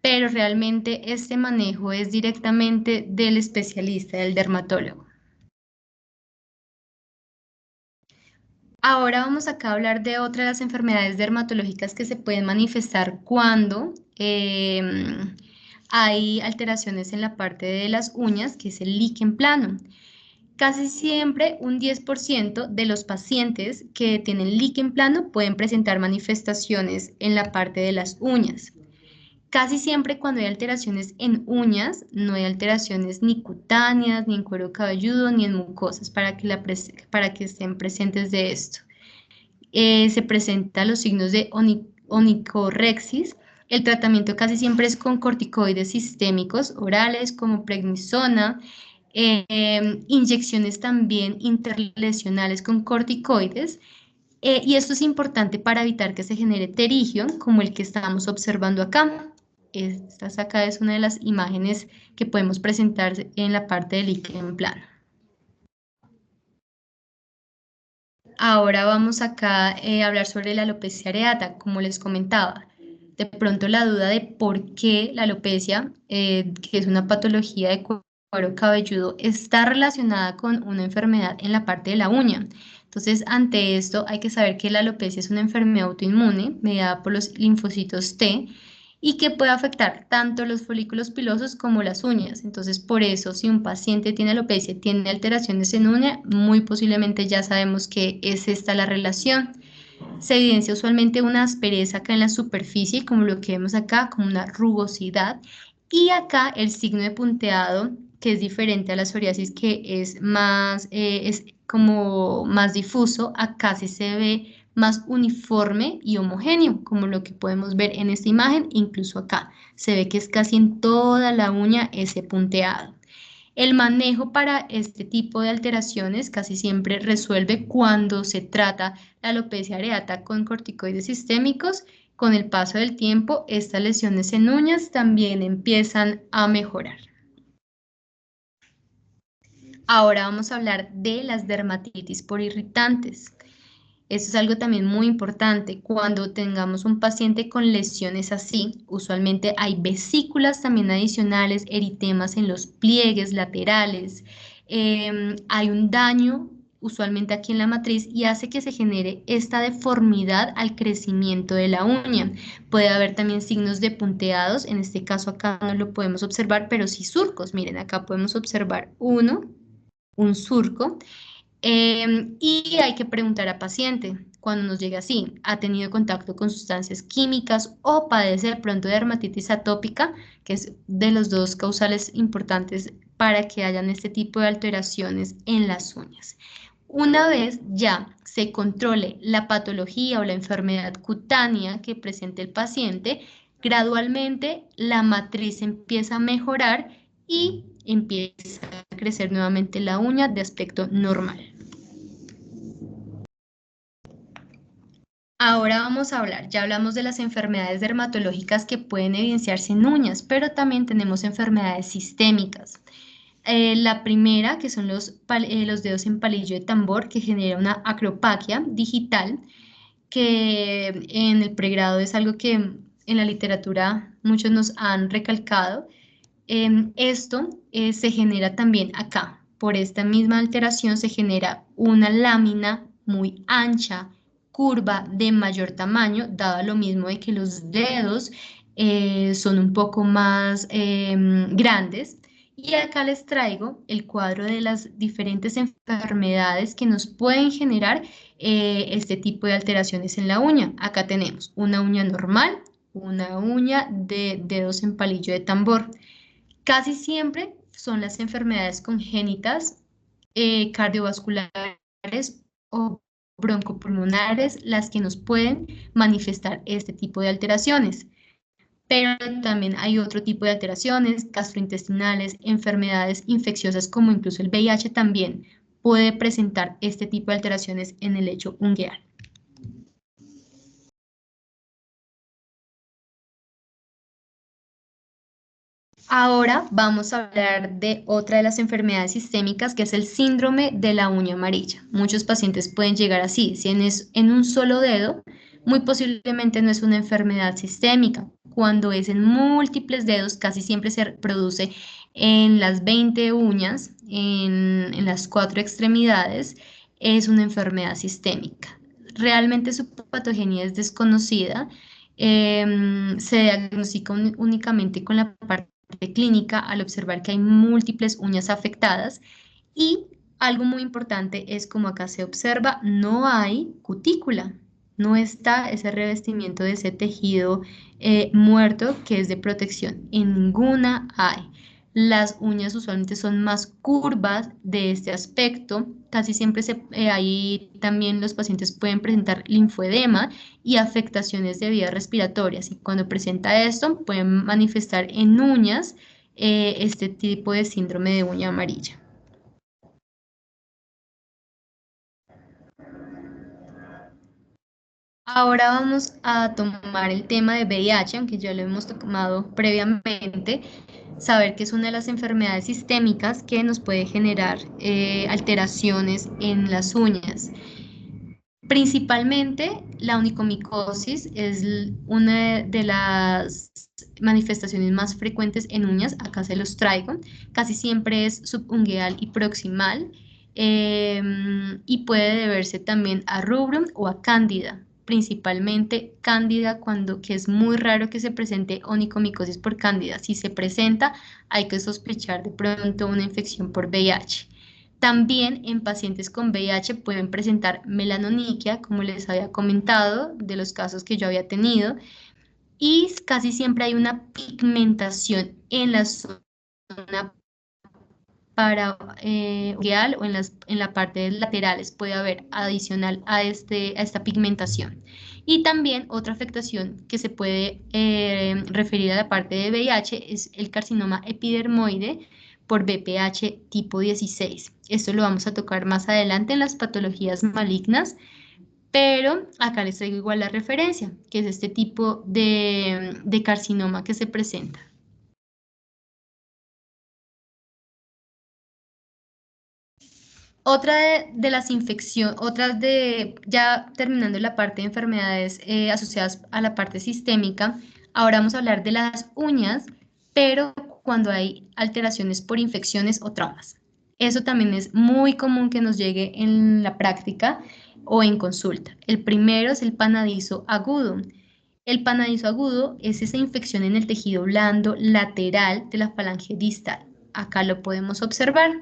pero realmente este manejo es directamente del especialista, del dermatólogo. Ahora vamos acá a hablar de otra de las enfermedades dermatológicas que se pueden manifestar cuando hay alteraciones en la parte de las uñas, que es el líquen plano. Casi siempre un 10% de los pacientes que tienen líquen plano pueden presentar manifestaciones en la parte de las uñas. Casi siempre cuando hay alteraciones en uñas, no hay alteraciones ni cutáneas, ni en cuero cabelludo, ni en mucosas para que estén presentes de esto. Se presentan los signos de onicorexis. El tratamiento casi siempre es con corticoides sistémicos orales como prednisona, inyecciones también interlesionales con corticoides. Y esto es importante para evitar que se genere terigio, como el que estamos observando acá. Esta acá es una de las imágenes que podemos presentar en la parte del líquen plano. Ahora vamos acá a hablar sobre la alopecia areata, como les comentaba. De pronto la duda de por qué la alopecia, que es una patología de cuero cabelludo, está relacionada con una enfermedad en la parte de la uña. Entonces, ante esto hay que saber que la alopecia es una enfermedad autoinmune mediada por los linfocitos T y que puede afectar tanto los folículos pilosos como las uñas. Entonces, por eso, si un paciente tiene alopecia y tiene alteraciones en uña, muy posiblemente ya sabemos que es esta la relación. Se evidencia usualmente una aspereza acá en la superficie, como lo que vemos acá, como una rugosidad. Y acá el signo de punteado, que es diferente a la psoriasis, que es más, es como más difuso, acá sí se ve más uniforme y homogéneo, como lo que podemos ver en esta imagen, incluso acá. Se ve que es casi en toda la uña ese punteado. El manejo para este tipo de alteraciones casi siempre resuelve cuando se trata la alopecia areata con corticoides sistémicos. Con el paso del tiempo, estas lesiones en uñas también empiezan a mejorar. Ahora vamos a hablar de las dermatitis por irritantes. Eso es algo también muy importante. Cuando tengamos un paciente con lesiones así, usualmente hay vesículas también adicionales, eritemas en los pliegues laterales, hay un daño usualmente aquí en la matriz y hace que se genere esta deformidad al crecimiento de la uña. Puede haber también signos de punteados, en este caso acá no lo podemos observar, pero sí surcos. Miren, acá podemos observar un surco. Y hay que preguntar a paciente cuando nos llega así, ¿ha tenido contacto con sustancias químicas o padece de pronto de dermatitis atópica, que es de los dos causales importantes para que hayan este tipo de alteraciones en las uñas? Una vez ya se controle la patología o la enfermedad cutánea que presente el paciente, gradualmente la matriz empieza a mejorar y empieza a crecer nuevamente la uña de aspecto normal. Ahora vamos a hablar, ya hablamos de las enfermedades dermatológicas que pueden evidenciarse en uñas, pero también tenemos enfermedades sistémicas. La primera, que son los dedos en palillo de tambor, que genera una acropaquia digital, que en el pregrado es algo que en la literatura muchos nos han recalcado. Esto se genera también acá. Por esta misma alteración se genera una lámina muy ancha, curva, de mayor tamaño, dado lo mismo de que los dedos son un poco más grandes. Y acá les traigo el cuadro de las diferentes enfermedades que nos pueden generar este tipo de alteraciones en la uña. Acá tenemos una uña normal, una uña de dedos en palillo de tambor. Casi siempre son las enfermedades congénitas, cardiovasculares o broncopulmonares las que nos pueden manifestar este tipo de alteraciones. Pero también hay otro tipo de alteraciones gastrointestinales, enfermedades infecciosas como incluso el VIH también puede presentar este tipo de alteraciones en el lecho ungueal. Ahora vamos a hablar de otra de las enfermedades sistémicas que es el síndrome de la uña amarilla. Muchos pacientes pueden llegar así, si es en un solo dedo, muy posiblemente no es una enfermedad sistémica. Cuando es en múltiples dedos, casi siempre se produce en las 20 uñas, en las 4 extremidades. es una enfermedad sistémica. Realmente su patogenia es desconocida, se diagnostica únicamente con la parte clínica al observar que hay múltiples uñas afectadas y algo muy importante es como acá se observa, no hay cutícula, no está ese revestimiento de ese tejido muerto que es de protección, en ninguna hay. Las uñas usualmente son más curvas de este aspecto, casi siempre ahí también los pacientes pueden presentar linfoedema y afectaciones de vías respiratorias y cuando presenta esto pueden manifestar en uñas este tipo de síndrome de uña amarilla. Ahora vamos a tomar el tema de VIH, aunque ya lo hemos tomado previamente, saber que es una de las enfermedades sistémicas que nos puede generar alteraciones en las uñas. Principalmente la onicomicosis es una de las manifestaciones más frecuentes en uñas, acá se los traigo, casi siempre es subungueal y proximal y puede deberse también a rubrum o a cándida, principalmente cándida que es muy raro que se presente onicomicosis por cándida, si se presenta hay que sospechar de pronto una infección por VIH. También en pacientes con VIH pueden presentar melanoniquia, como les había comentado, de los casos que yo había tenido, y casi siempre hay una pigmentación en la zona paraungueal o en la parte laterales puede haber adicional a esta pigmentación. Y también otra afectación que se puede referir a la parte de VIH es el carcinoma epidermoide por BPH tipo 16. Esto lo vamos a tocar más adelante en las patologías malignas, pero acá les traigo igual la referencia, que es este tipo de carcinoma que se presenta. Otra de las infecciones, ya terminando la parte de enfermedades asociadas a la parte sistémica, ahora vamos a hablar de las uñas, pero cuando hay alteraciones por infecciones o traumas. Eso también es muy común que nos llegue en la práctica o en consulta. El primero es el panadizo agudo. El panadizo agudo es esa infección en el tejido blando lateral de la falange distal. Acá lo podemos observar.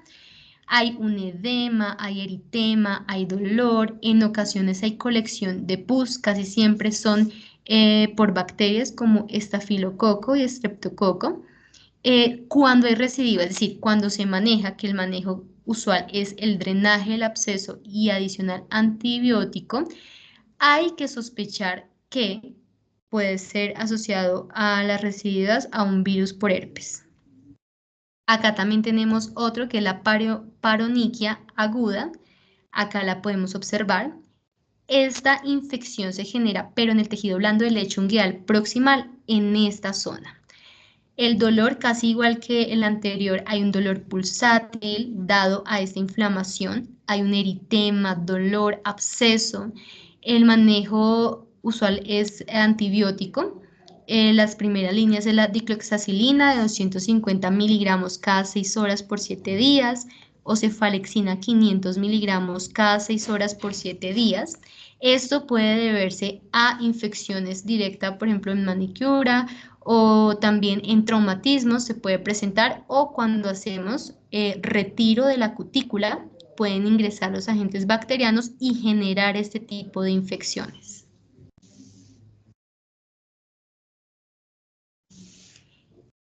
Hay un edema, hay eritema, hay dolor, en ocasiones hay colección de pus, casi siempre son por bacterias como estafilococo y estreptococo. Cuando hay recidiva, es decir, cuando se maneja, que el manejo usual es el drenaje del absceso y adicional antibiótico, hay que sospechar que puede ser asociado a las recidivas a un virus por herpes. Acá también tenemos otro que es la paroniquia aguda. Acá la podemos observar. Esta infección se genera, pero en el tejido blando del lecho ungueal proximal, en esta zona. El dolor, casi igual que el anterior, hay un dolor pulsátil dado a esta inflamación. Hay un eritema, dolor, absceso. El manejo usual es antibiótico. Las primeras líneas es la dicloxacilina de 250 miligramos cada 6 horas por 7 días o cefalexina 500 miligramos cada 6 horas por 7 días. Esto puede deberse a infecciones directas, por ejemplo, en manicura o también en traumatismos se puede presentar o cuando hacemos retiro de la cutícula pueden ingresar los agentes bacterianos y generar este tipo de infecciones.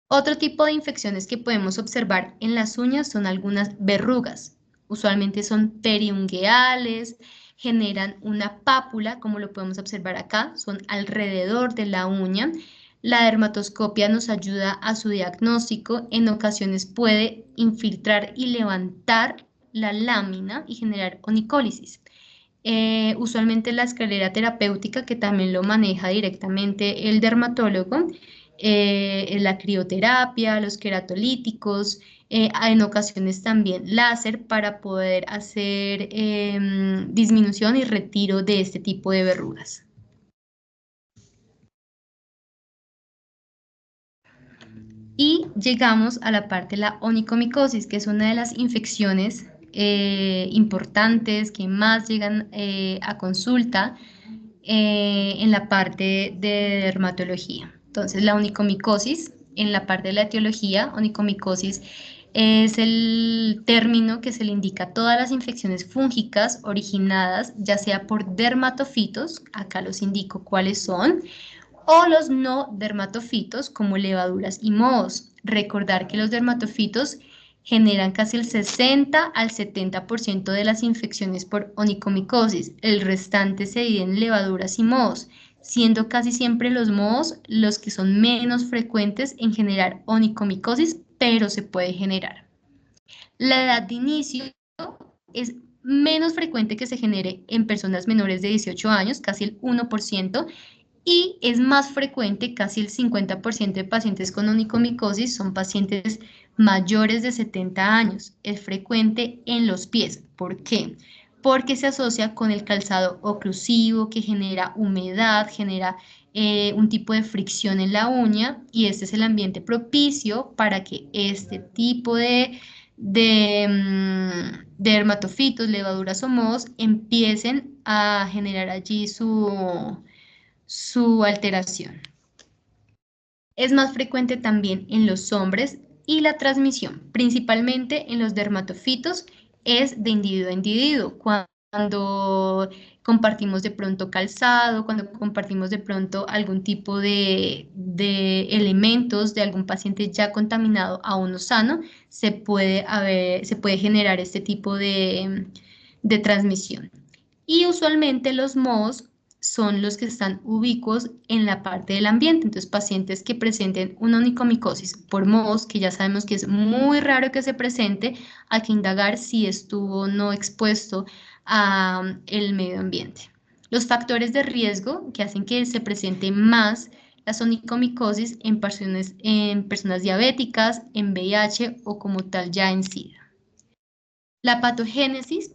Otro tipo de infecciones que podemos observar en las uñas son algunas verrugas. Usualmente son periungueales, generan una pápula, como lo podemos observar acá, son alrededor de la uña. La dermatoscopia nos ayuda a su diagnóstico. En ocasiones puede infiltrar y levantar la lámina y generar onicólisis. Usualmente la escalera terapéutica, que también lo maneja directamente el dermatólogo, la crioterapia, los queratolíticos, en ocasiones también láser para poder hacer disminución y retiro de este tipo de verrugas. Y llegamos a la parte de la onicomicosis, que es una de las infecciones importantes que más llegan a consulta en la parte de dermatología. Entonces, la onicomicosis, en la parte de la etiología, onicomicosis es el término que se le indica a todas las infecciones fúngicas originadas ya sea por dermatofitos, acá los indico cuáles son, o los no dermatofitos como levaduras y mohos. Recordar que los dermatofitos generan casi el 60 al 70% de las infecciones por onicomicosis. El restante se divide en levaduras y mohos, siendo casi siempre los mohos los que son menos frecuentes en generar onicomicosis, pero se puede generar. La edad de inicio es menos frecuente que se genere en personas menores de 18 años, casi el 1%, y es más frecuente, casi el 50% de pacientes con onicomicosis son pacientes mayores de 70 años. Es frecuente en los pies. ¿Por qué? Porque se asocia con el calzado oclusivo que genera humedad, genera un tipo de fricción en la uña y este es el ambiente propicio para que este tipo de dermatofitos, levaduras o mohos empiecen a generar allí su alteración. Es más frecuente también en los hombres y la transmisión, principalmente en los dermatofitos, es de individuo a individuo. Cuando compartimos de pronto calzado, cuando compartimos de pronto algún tipo de elementos de algún paciente ya contaminado a uno sano, se puede generar este tipo de transmisión. Y usualmente los mohos son los que están ubicuos en la parte del ambiente. Entonces, pacientes que presenten una onicomicosis por mohos, que ya sabemos que es muy raro que se presente, hay que indagar si estuvo o no expuesto a el medio ambiente. Los factores de riesgo que hacen que se presente más la onicomicosis en personas diabéticas, en VIH o como tal ya en SIDA. La patogénesis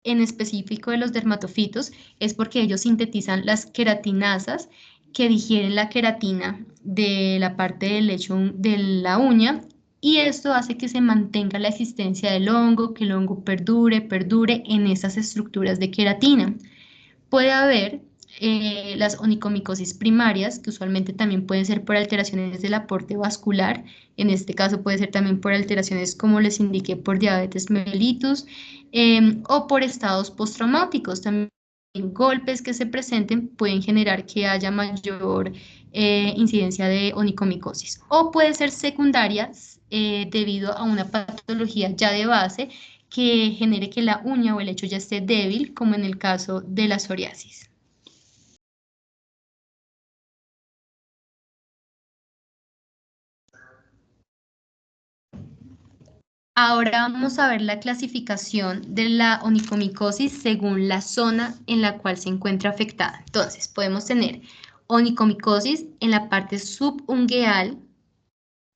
en específico de los dermatofitos es porque ellos sintetizan las queratinasas que digieren la queratina de la parte del lecho de la uña y esto hace que se mantenga la existencia del hongo, que el hongo perdure en esas estructuras de queratina. Puede haber las onicomicosis primarias, que usualmente también pueden ser por alteraciones del aporte vascular, en este caso puede ser también por alteraciones como les indiqué por diabetes mellitus o por estados postraumáticos, también golpes que se presenten pueden generar que haya mayor incidencia de onicomicosis o puede ser secundaria debido a una patología ya de base que genere que la uña o el hecho ya esté débil, como en el caso de la psoriasis. Ahora vamos a ver la clasificación de la onicomicosis según la zona en la cual se encuentra afectada. Entonces, podemos tener onicomicosis en la parte subungueal,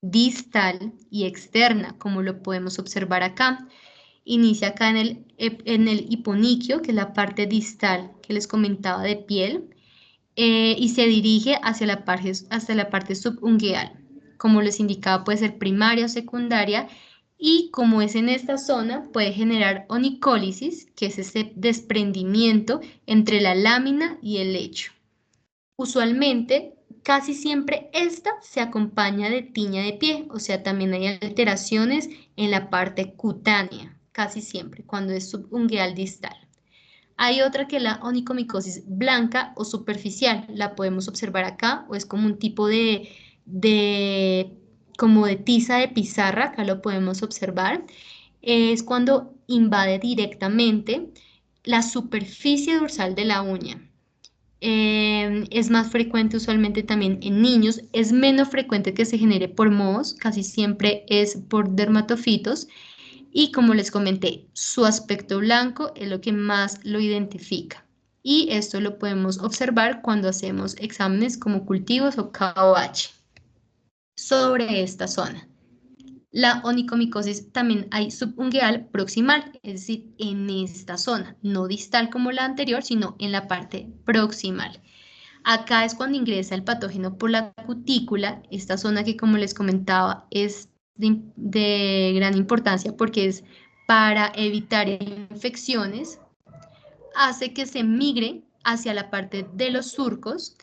distal y externa, como lo podemos observar acá. Inicia acá en el hiponiquio, que es la parte distal que les comentaba de piel, y se dirige hacia la parte subungueal. Como les indicaba, puede ser primaria o secundaria, y como es en esta zona, puede generar onicólisis, que es ese desprendimiento entre la lámina y el lecho. Usualmente, casi siempre esta se acompaña de tiña de pie, o sea, también hay alteraciones en la parte cutánea, casi siempre, cuando es subungueal distal. Hay otra que es la onicomicosis blanca o superficial, la podemos observar acá, o es como un tipo como de tiza de pizarra, acá lo podemos observar. Es cuando invade directamente la superficie dorsal de la uña. Es más frecuente usualmente también en niños, es menos frecuente que se genere por mohos, casi siempre es por dermatofitos y como les comenté, su aspecto blanco es lo que más lo identifica y esto lo podemos observar cuando hacemos exámenes como cultivos o KOH sobre esta zona. La onicomicosis también hay subungueal proximal, es decir, en esta zona, no distal como la anterior, sino en la parte proximal. Acá es cuando ingresa el patógeno por la cutícula, esta zona que como les comentaba es de gran importancia porque es para evitar infecciones, hace que se migre hacia la parte de los surcos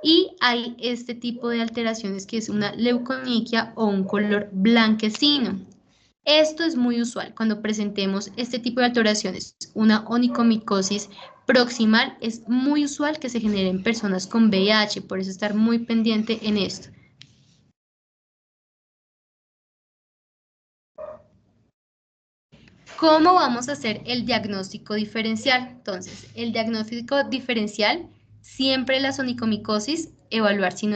y hay este tipo de alteraciones que es una leuconiquia o un color blanquecino. Esto es muy usual cuando presentemos este tipo de alteraciones. Una onicomicosis proximal es muy usual que se genere en personas con VIH, por eso estar muy pendiente en esto. ¿Cómo vamos a hacer el diagnóstico diferencial? Entonces, el diagnóstico diferencial, siempre la onicomicosis, evaluar si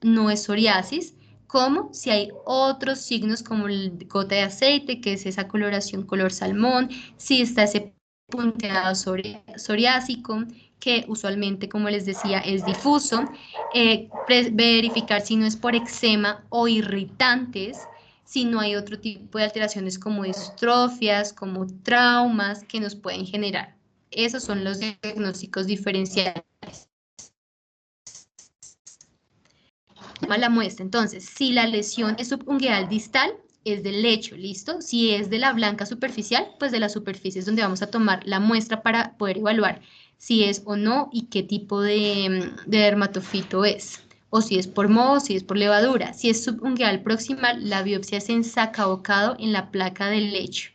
no es psoriasis, como si hay otros signos como el gota de aceite, que es esa coloración color salmón, si está ese punteado psoriásico, que usualmente, como les decía, es difuso, verificar si no es por eczema o irritantes, si no hay otro tipo de alteraciones como distrofias, como traumas que nos pueden generar. Esos son los diagnósticos diferenciales. La muestra, entonces, si la lesión es subungueal distal, es del lecho, ¿listo? Si es de la blanca superficial, pues de la superficie es donde vamos a tomar la muestra para poder evaluar si es o no y qué tipo de dermatofito es. O si es por moho, si es por levadura. Si es subungueal proximal, la biopsia es en sacabocado en la placa del lecho.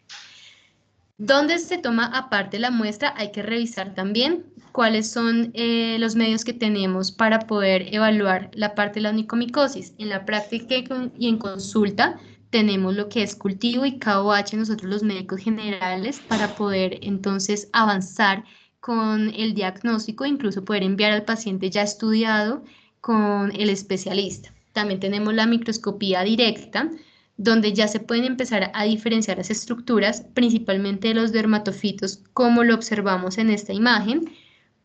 ¿Dónde se toma aparte la muestra? Hay que revisar también cuáles son los medios que tenemos para poder evaluar la parte de la onicomicosis. En la práctica y en consulta tenemos lo que es cultivo y KOH, nosotros los médicos generales, para poder entonces avanzar con el diagnóstico, incluso poder enviar al paciente ya estudiado con el especialista. También tenemos la microscopía directa, donde ya se pueden empezar a diferenciar las estructuras, principalmente de los dermatofitos, como lo observamos en esta imagen,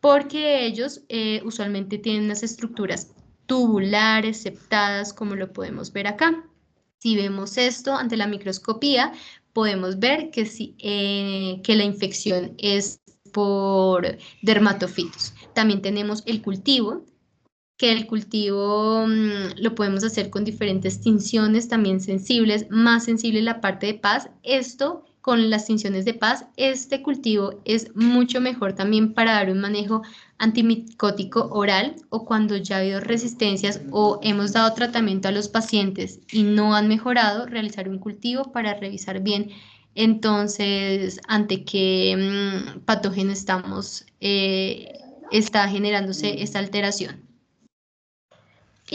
porque ellos usualmente tienen unas estructuras tubulares, septadas, como lo podemos ver acá. Si vemos esto ante la microscopía, podemos ver que, que la infección es por dermatofitos. También tenemos el cultivo, que el cultivo lo podemos hacer con diferentes tinciones también sensibles, más sensible la parte de paz. Esto con las tinciones de paz, este cultivo es mucho mejor también para dar un manejo antimicótico oral o cuando ya ha habido resistencias o hemos dado tratamiento a los pacientes y no han mejorado, realizar un cultivo para revisar bien entonces ante qué patógeno está generándose esta alteración.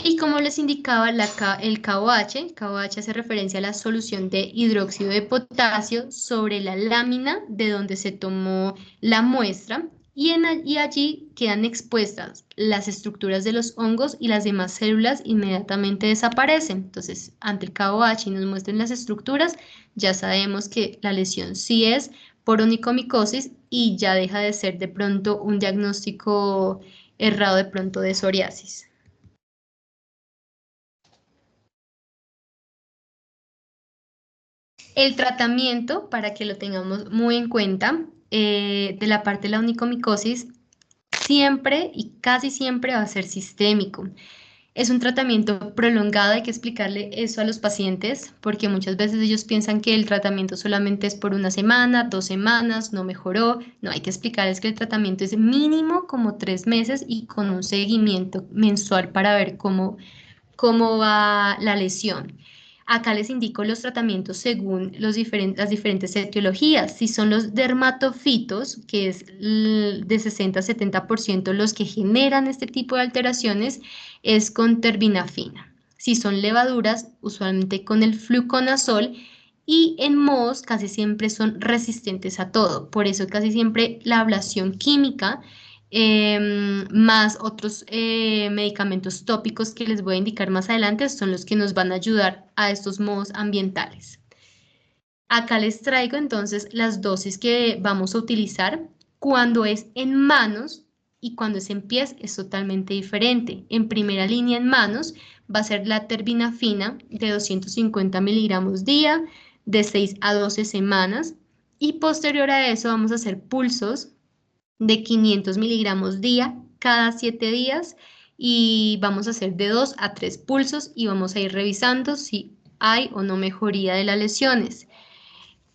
Y como les indicaba, el KOH hace referencia a la solución de hidróxido de potasio sobre la lámina de donde se tomó la muestra y allí quedan expuestas las estructuras de los hongos y las demás células inmediatamente desaparecen. Entonces, ante el KOH y nos muestran las estructuras, ya sabemos que la lesión sí es por onicomicosis y ya deja de ser de pronto un diagnóstico errado de pronto de psoriasis. El tratamiento, para que lo tengamos muy en cuenta, de la parte de la onicomicosis, siempre y casi siempre va a ser sistémico. Es un tratamiento prolongado, hay que explicarle eso a los pacientes, porque muchas veces ellos piensan que el tratamiento solamente es por 1 semana, 2 semanas, no mejoró. No, hay que explicarles que el tratamiento es mínimo como 3 meses y con un seguimiento mensual para ver cómo va la lesión. Acá les indico los tratamientos según las diferentes etiologías. Si son los dermatofitos, que es de 60 a 70% los que generan este tipo de alteraciones, es con terbinafina. Si son levaduras, usualmente con el fluconazol, y en mohos casi siempre son resistentes a todo. Por eso casi siempre la ablación química más otros medicamentos tópicos que les voy a indicar más adelante son los que nos van a ayudar a estos mohos ambientales. Acá les traigo entonces las dosis que vamos a utilizar. Cuando es en manos y cuando es en pies es totalmente diferente. En primera línea en manos va a ser la terbinafina de 250 miligramos día, de 6 a 12 semanas, y posterior a eso vamos a hacer pulsos de 500 miligramos día cada 7 días y vamos a hacer de 2 a 3 pulsos y vamos a ir revisando si hay o no mejoría de las lesiones.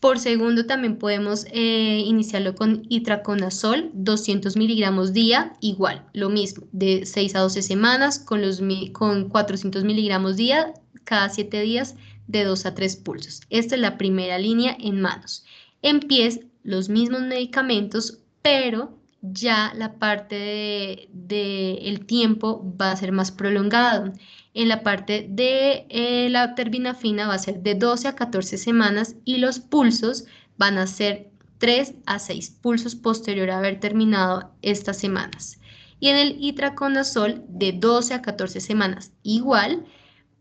Por segundo también podemos iniciarlo con itraconazol, 200 miligramos día, igual, lo mismo, de 6 a 12 semanas, con 400 miligramos día, cada 7 días, de 2 a 3 pulsos. Esta es la primera línea en manos. En pies, los mismos medicamentos, pero ya la parte del tiempo va a ser más prolongado. En la parte de la terbinafina va a ser de 12 a 14 semanas y los pulsos van a ser 3 a 6 pulsos posterior a haber terminado estas semanas. Y en el itraconazol de 12 a 14 semanas igual,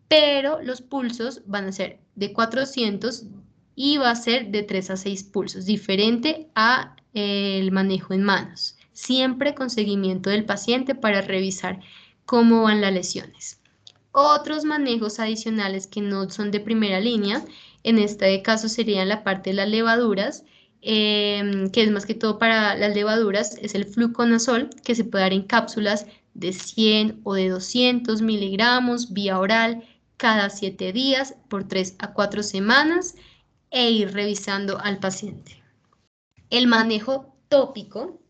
pero los pulsos van a ser de 400 y va a ser de 3 a 6 pulsos, diferente a el manejo en manos. Siempre con seguimiento del paciente para revisar cómo van las lesiones. Otros manejos adicionales que no son de primera línea, en este caso serían la parte de las levaduras, que es más que todo para las levaduras, es el fluconazol, que se puede dar en cápsulas de 100 o de 200 miligramos vía oral cada 7 días por 3 a 4 semanas e ir revisando al paciente. El manejo tópico,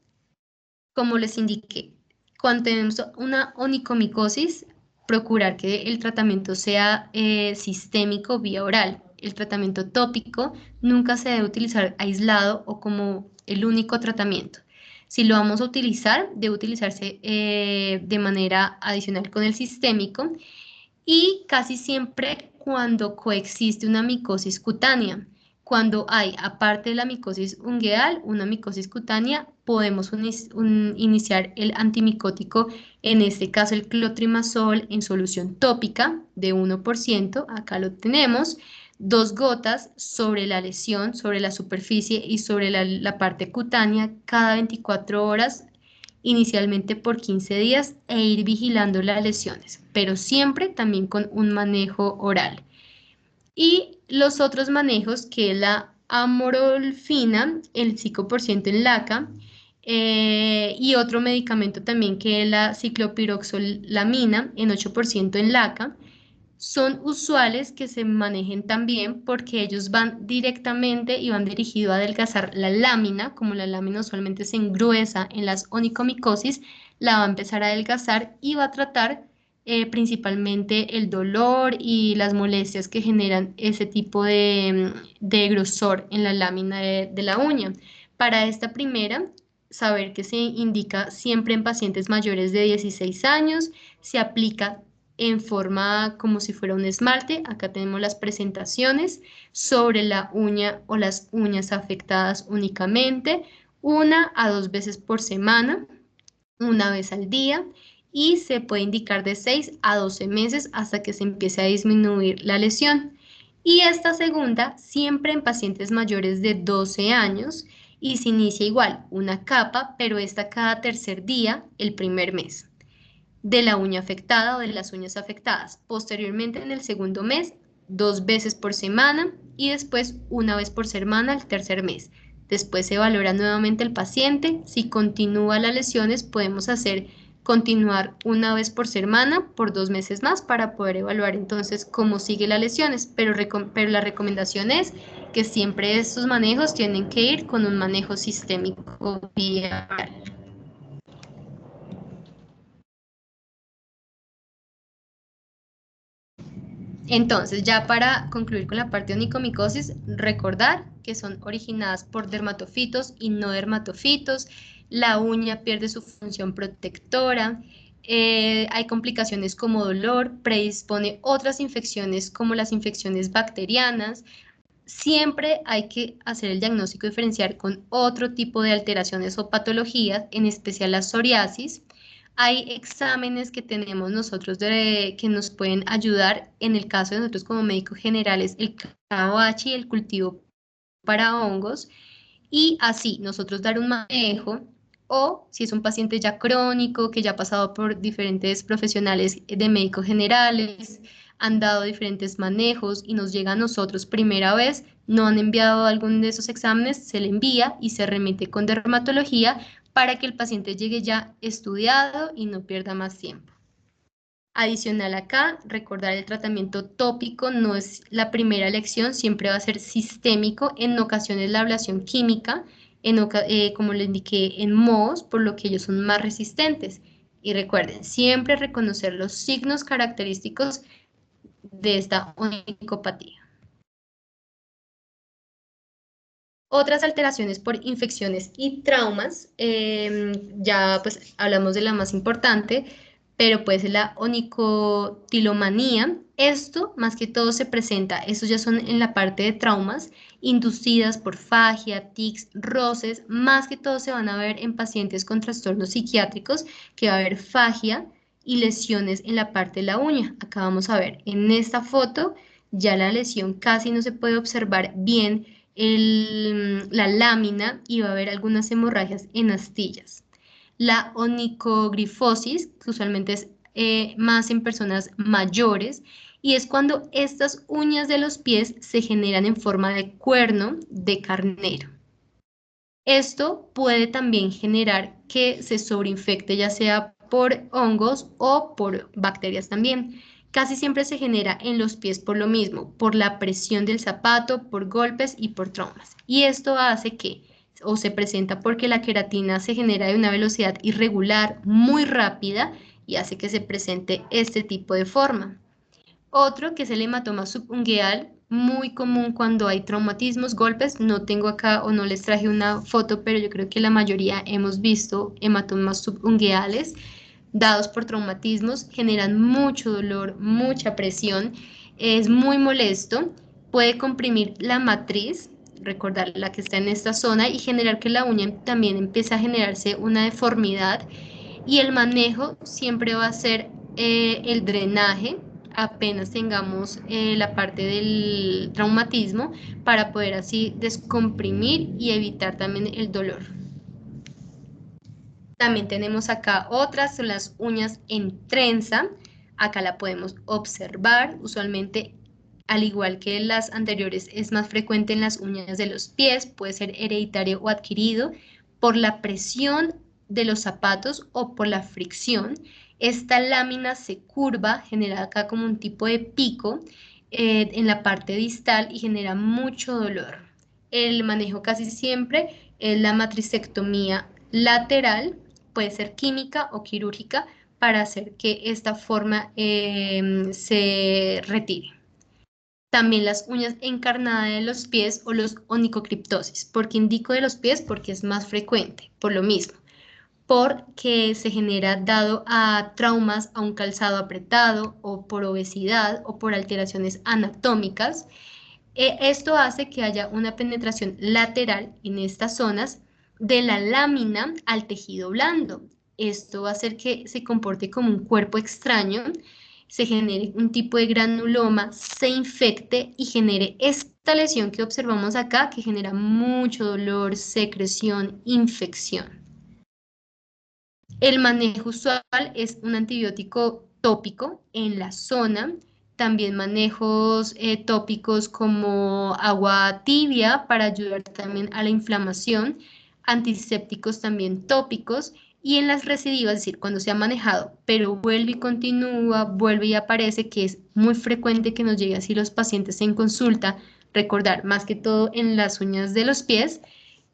como les indiqué, cuando tenemos una onicomicosis, procurar que el tratamiento sea sistémico vía oral. El tratamiento tópico nunca se debe utilizar aislado o como el único tratamiento. Si lo vamos a utilizar, debe utilizarse de manera adicional con el sistémico y casi siempre cuando coexiste una micosis cutánea. Cuando hay, aparte de la micosis ungueal, una micosis cutánea, podemos iniciar el antimicótico, en este caso el clotrimazol en solución tópica de 1%, acá lo tenemos, 2 gotas sobre la lesión, sobre la superficie y sobre la parte cutánea cada 24 horas, inicialmente por 15 días e ir vigilando las lesiones, pero siempre también con un manejo oral. Y los otros manejos, que es la amorolfina, el 5% en laca, y otro medicamento también que es la ciclopiroxolamina en 8% en laca, son usuales que se manejen también porque ellos van directamente y van dirigidos a adelgazar la lámina, como la lámina usualmente se engruesa en las onicomicosis, la va a empezar a adelgazar y va a tratar principalmente el dolor y las molestias que generan ese tipo de grosor en la lámina de la uña. Para esta primera, saber que se indica siempre en pacientes mayores de 16 años, se aplica en forma como si fuera un esmalte. Acá tenemos las presentaciones sobre la uña o las uñas afectadas únicamente, 1 a 2 veces por semana, una vez al día, y se puede indicar de 6 a 12 meses hasta que se empiece a disminuir la lesión. Y esta segunda siempre en pacientes mayores de 12 años y se inicia igual, una capa, pero esta cada tercer día el primer mes de la uña afectada o de las uñas afectadas. Posteriormente, en el segundo mes, 2 veces por semana y después una vez por semana el tercer mes. Después se valora nuevamente el paciente. Si continúa las lesiones, podemos continuar una vez por semana por 2 meses más para poder evaluar entonces cómo sigue las lesiones. Pero la recomendación es que siempre estos manejos tienen que ir con un manejo sistémico vía oral. Entonces, ya para concluir con la parte de onicomicosis, recordar que son originadas por dermatofitos y no dermatofitos, la uña pierde su función protectora, hay complicaciones como dolor, predispone otras infecciones como las infecciones bacterianas. Siempre hay que hacer el diagnóstico diferencial con otro tipo de alteraciones o patologías, en especial la psoriasis. Hay exámenes que tenemos nosotros que nos pueden ayudar, en el caso de nosotros como médicos generales, el KOH y el cultivo para hongos, y así nosotros dar un manejo, o si es un paciente ya crónico, que ya ha pasado por diferentes profesionales de médicos generales, han dado diferentes manejos y nos llega a nosotros primera vez, no han enviado algún de esos exámenes, se le envía y se remite con dermatología para que el paciente llegue ya estudiado y no pierda más tiempo. Adicional acá, recordar el tratamiento tópico no es la primera elección, siempre va a ser sistémico, en ocasiones la ablación química, como le indiqué, en mohos, por lo que ellos son más resistentes. Y recuerden, siempre reconocer los signos característicos de esta onicopatía. Otras alteraciones por infecciones y traumas, ya pues hablamos de la más importante, pero puede ser la onicotilomanía. Esto más que todo se presenta, estos ya son en la parte de traumas inducidas por fagia, tics, roces, más que todo se van a ver en pacientes con trastornos psiquiátricos, que va a haber fagia y lesiones en la parte de la uña. Acá vamos a ver en esta foto ya la lesión casi no se puede observar bien la lámina y va a haber algunas hemorragias en astillas. La onicogrifosis, que usualmente es más en personas mayores, y es cuando estas uñas de los pies se generan en forma de cuerno de carnero. Esto puede también generar que se sobreinfecte ya sea por hongos o por bacterias también. Casi siempre se genera en los pies por lo mismo, por la presión del zapato, por golpes y por traumas. Y esto hace que, o se presenta porque la queratina se genera de una velocidad irregular, muy rápida, y hace que se presente este tipo de forma. Otro que es el hematoma subungueal, muy común cuando hay traumatismos, golpes. No tengo acá o no les traje una foto, pero yo creo que la mayoría hemos visto hematomas subungueales dados por traumatismos, generan mucho dolor, mucha presión, es muy molesto, puede comprimir la matriz, recordar la que está en esta zona, y generar que la uña también empiece a generarse una deformidad, y el manejo siempre va a ser el drenaje apenas tengamos la parte del traumatismo, para poder así descomprimir y evitar también el dolor. También tenemos acá otras, son las uñas en trenza. Acá la podemos observar. Usualmente, al igual que las anteriores, es más frecuente en las uñas de los pies. Puede ser hereditario o adquirido por la presión de los zapatos o por la fricción. Esta lámina se curva, genera acá como un tipo de pico en la parte distal y genera mucho dolor. El manejo casi siempre es la matricectomía lateral, puede ser química o quirúrgica, para hacer que esta forma se retire. También las uñas encarnadas de los pies o los onicocriptosis. ¿Por qué indico de los pies? Porque es más frecuente, por lo mismo. Porque se genera dado a traumas, a un calzado apretado o por obesidad o por alteraciones anatómicas. Esto hace que haya una penetración lateral en estas zonas de la lámina al tejido blando. Esto va a hacer que se comporte como un cuerpo extraño, se genere un tipo de granuloma, se infecte y genere esta lesión que observamos acá, que genera mucho dolor, secreción, infección. El manejo usual es un antibiótico tópico en la zona. También manejos tópicos como agua tibia para ayudar también a la inflamación, antisépticos también tópicos, y en las recidivas, es decir, cuando se ha manejado, pero vuelve y continúa, vuelve y aparece, que es muy frecuente que nos llegue así los pacientes en consulta, recordar más que todo en las uñas de los pies.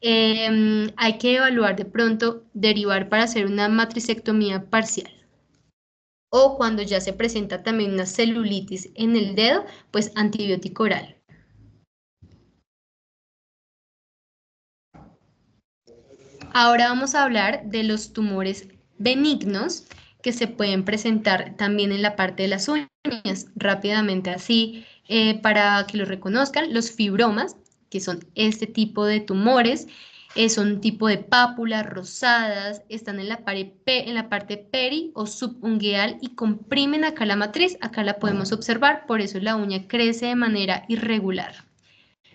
Hay que evaluar de pronto, derivar para hacer una matricectomía parcial. O cuando ya se presenta también una celulitis en el dedo, pues antibiótico oral. Ahora vamos a hablar de los tumores benignos que se pueden presentar también en la parte de las uñas. Rápidamente así, para que los reconozcan, los fibromas, que son este tipo de tumores, son un tipo de pápulas rosadas, están en la parte peri o subungueal y comprimen acá la matriz. Acá la podemos observar, por eso la uña crece de manera irregular.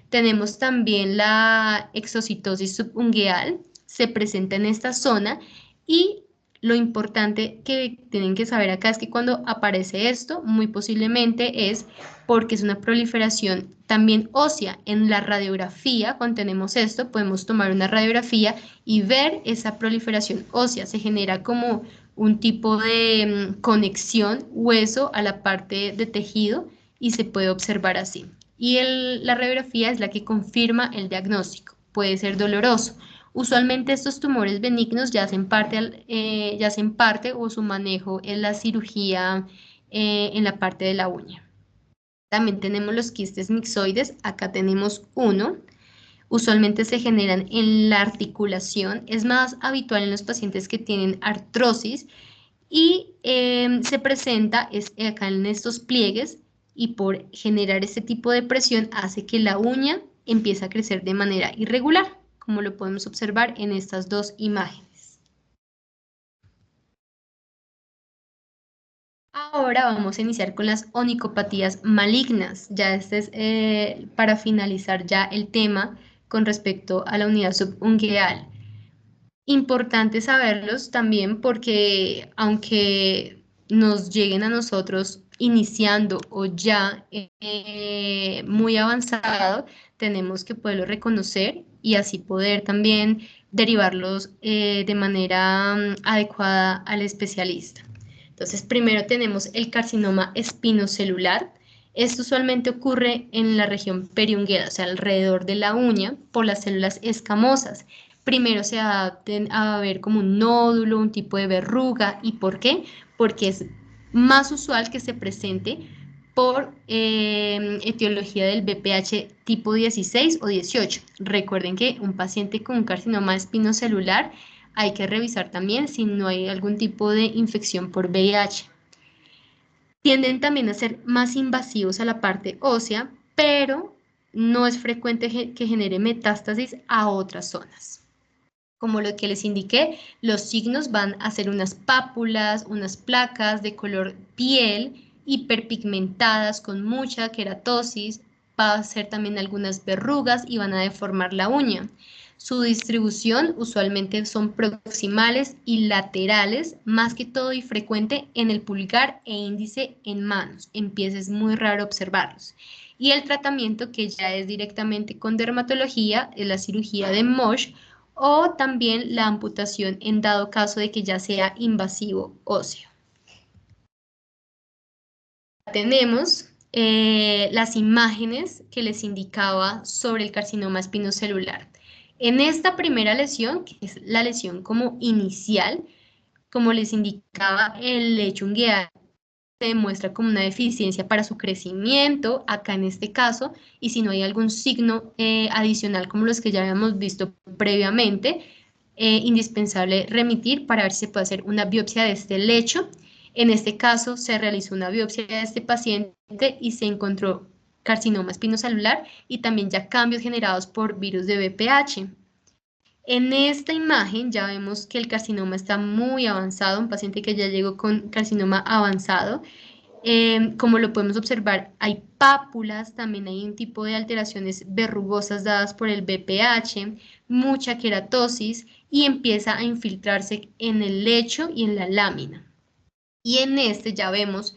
Tenemos también la exocitosis subungueal, se presenta en esta zona, y lo importante que tienen que saber acá es que cuando aparece esto, muy posiblemente es porque es una proliferación también ósea. En la radiografía, cuando tenemos esto, podemos tomar una radiografía y ver esa proliferación ósea. Se genera como un tipo de conexión hueso a la parte de tejido y se puede observar así. Y la radiografía es la que confirma el diagnóstico. Puede ser doloroso. Usualmente estos tumores benignos ya hacen parte o su manejo es la cirugía en la parte de la uña. También tenemos los quistes mixoides. Acá tenemos uno. Usualmente se generan en la articulación. Es más habitual en los pacientes que tienen artrosis y se presenta acá en estos pliegues y por generar este tipo de presión hace que la uña empiece a crecer de manera irregular, como lo podemos observar en estas dos imágenes. Ahora vamos a iniciar con las onicopatías malignas. Ya este es para finalizar ya el tema con respecto a la unidad subungueal. Importante saberlos también porque aunque nos lleguen a nosotros iniciando o ya muy avanzado, tenemos que poderlo reconocer y así poder también derivarlos de manera adecuada al especialista. Entonces, primero tenemos el carcinoma espinocelular. Esto usualmente ocurre en la región periungueal, o sea, alrededor de la uña, por las células escamosas. Primero se adapten a ver como un nódulo, un tipo de verruga. ¿Y por qué? Porque es más usual que se presente por etiología del BPH tipo 16 o 18. Recuerden que un paciente con un carcinoma espinocelular hay que revisar también si no hay algún tipo de infección por VIH. Tienden también a ser más invasivos a la parte ósea, pero no es frecuente que genere metástasis a otras zonas. Como lo que les indiqué, los signos van a ser unas pápulas, unas placas de color piel, hiperpigmentadas con mucha queratosis, va a ser también algunas verrugas y van a deformar la uña. Su distribución usualmente son proximales y laterales, más que todo y frecuente en el pulgar e índice en manos. En pies es muy raro observarlos. Y el tratamiento que ya es directamente con dermatología es la cirugía de Mohs o también la amputación en dado caso de que ya sea invasivo óseo. Tenemos las imágenes que les indicaba sobre el carcinoma espinocelular. En esta primera lesión, que es la lesión como inicial, como les indicaba, el lecho ungueal se demuestra como una deficiencia para su crecimiento, acá en este caso, y si no hay algún signo adicional como los que ya habíamos visto previamente, indispensable remitir para ver si se puede hacer una biopsia de este lecho. En este caso se realizó una biopsia de este paciente y se encontró carcinoma espinocelular y también ya cambios generados por virus de VPH. En esta imagen ya vemos que el carcinoma está muy avanzado, un paciente que ya llegó con carcinoma avanzado. Como lo podemos observar, hay pápulas, también hay un tipo de alteraciones verrugosas dadas por el VPH, mucha queratosis y empieza a infiltrarse en el lecho y en la lámina. Y en este ya vemos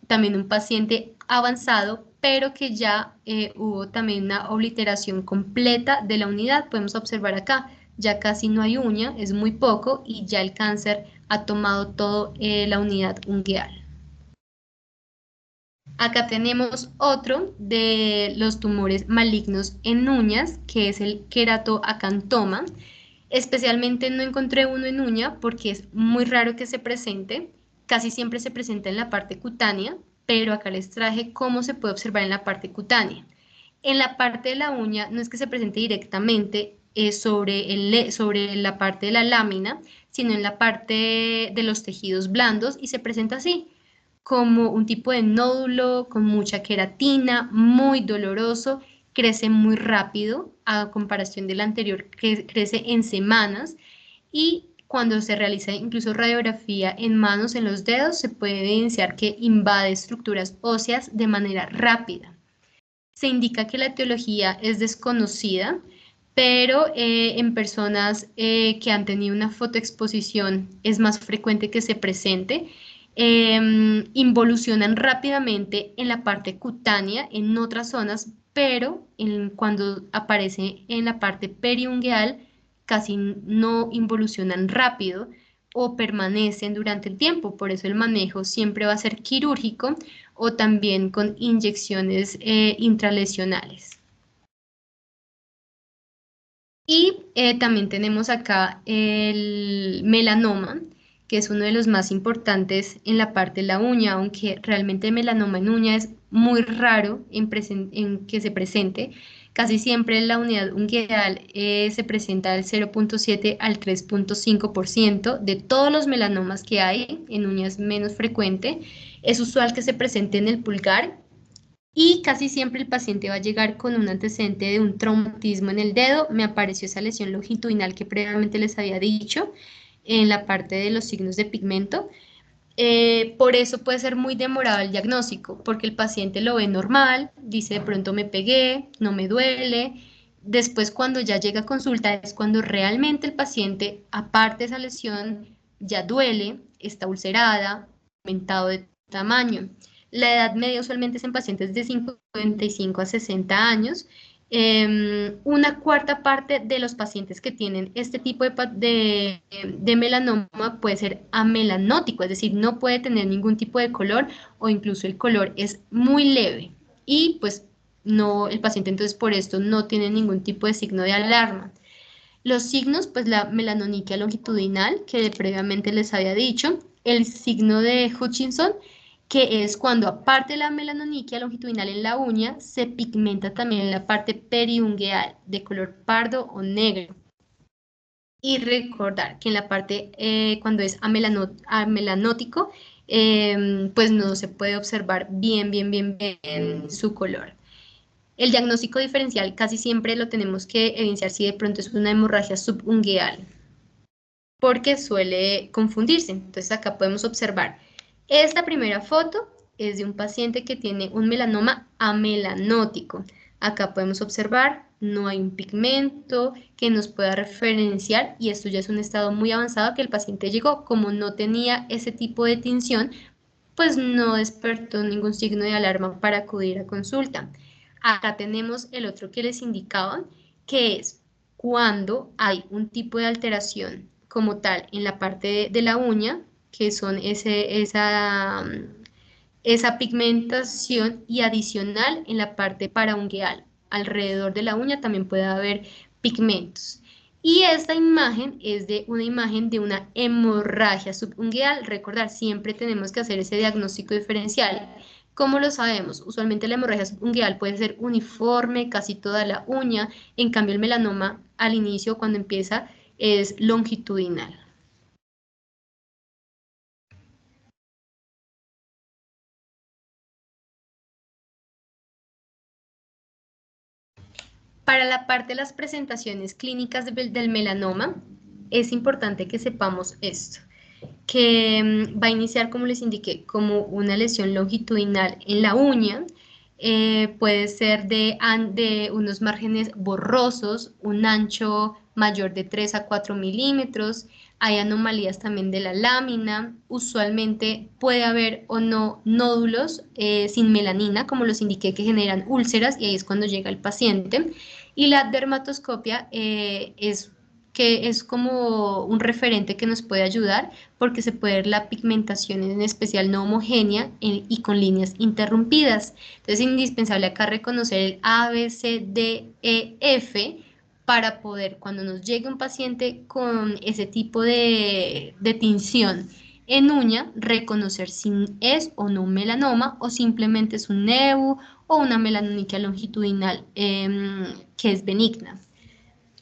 también un paciente avanzado, pero que ya hubo también una obliteración completa de la unidad. Podemos observar acá, ya casi no hay uña, es muy poco y ya el cáncer ha tomado toda la unidad ungueal. Acá tenemos otro de los tumores malignos en uñas, que es el queratoacantoma. Especialmente no encontré uno en uña porque es muy raro que se presente, casi siempre se presenta en la parte cutánea, pero acá les traje cómo se puede observar en la parte cutánea. En la parte de la uña no es que se presente directamente sobre la parte de la lámina, sino en la parte de los tejidos blandos y se presenta así, como un tipo de nódulo con mucha queratina, muy doloroso, crece muy rápido a comparación del anterior que crece en semanas y cuando se realiza incluso radiografía en manos, en los dedos, se puede evidenciar que invade estructuras óseas de manera rápida. Se indica que la etiología es desconocida, pero en personas que han tenido una fotoexposición es más frecuente que se presente. Involucionan rápidamente en la parte cutánea, en otras zonas, pero cuando aparece en la parte periungueal casi no involucionan rápido, o permanecen durante el tiempo, por eso el manejo siempre va a ser quirúrgico o también con inyecciones intralesionales. Y también tenemos acá el melanoma, que es uno de los más importantes en la parte de la uña, aunque realmente el melanoma en uña es muy raro en que se presente. Casi siempre la unidad ungueal se presenta del 0,7 al 3,5% de todos los melanomas que hay, en uñas menos frecuente. Es usual que se presente en el pulgar y casi siempre el paciente va a llegar con un antecedente de un traumatismo en el dedo. Me apareció esa lesión longitudinal que previamente les había dicho en la parte de los signos de pigmento. Por eso puede ser muy demorado el diagnóstico, porque el paciente lo ve normal, dice de pronto me pegué, no me duele. Después cuando ya llega a consulta es cuando realmente el paciente, aparte de esa lesión, ya duele, está ulcerada, aumentado de tamaño. La edad media usualmente es en pacientes de 55 a 60 años. Una cuarta parte de los pacientes que tienen este tipo de melanoma puede ser amelanótico, es decir, no puede tener ningún tipo de color o incluso el color es muy leve y pues no, el paciente entonces por esto no tiene ningún tipo de signo de alarma. Los signos, pues la melanoniquia longitudinal, que previamente les había dicho, el signo de Hutchinson, que es cuando aparte de la melanoniquia longitudinal en la uña, se pigmenta también en la parte periungueal de color pardo o negro. Y recordar que en la parte, cuando es amelanótico, pues no se puede observar bien su color. El diagnóstico diferencial casi siempre lo tenemos que evidenciar si de pronto es una hemorragia subungueal, porque suele confundirse. Entonces acá podemos observar, esta primera foto es de un paciente que tiene un melanoma amelanótico. Acá podemos observar, no hay un pigmento que nos pueda referenciar y esto ya es un estado muy avanzado que el paciente llegó, como no tenía ese tipo de tinción, pues no despertó ningún signo de alarma para acudir a consulta. Acá tenemos el otro que les indicaba, que es cuando hay un tipo de alteración como tal en la parte de la uña, que son esa pigmentación y adicional en la parte paraungueal. Alrededor de la uña también puede haber pigmentos. Y esta imagen es de una imagen de una hemorragia subungueal. Recordar, siempre tenemos que hacer ese diagnóstico diferencial. ¿Cómo lo sabemos? Usualmente la hemorragia subungueal puede ser uniforme, casi toda la uña. En cambio, el melanoma al inicio, cuando empieza, es longitudinal. Para la parte de las presentaciones clínicas del melanoma, es importante que sepamos esto, que va a iniciar, como les indiqué, como una lesión longitudinal en la uña, puede ser de unos márgenes borrosos, un ancho mayor de 3 a 4 milímetros, hay anomalías también de la lámina, usualmente puede haber o no nódulos sin melanina, como los indiqué, que generan úlceras y ahí es cuando llega el paciente. Y la dermatoscopia es como un referente que nos puede ayudar porque se puede ver la pigmentación en especial no homogénea y con líneas interrumpidas. Entonces es indispensable acá reconocer el A, B, C, D, E, F para poder, cuando nos llegue un paciente con ese tipo de tinción en uña, reconocer si es o no un melanoma o simplemente es un NEU o una melanoniquia longitudinal que es benigna.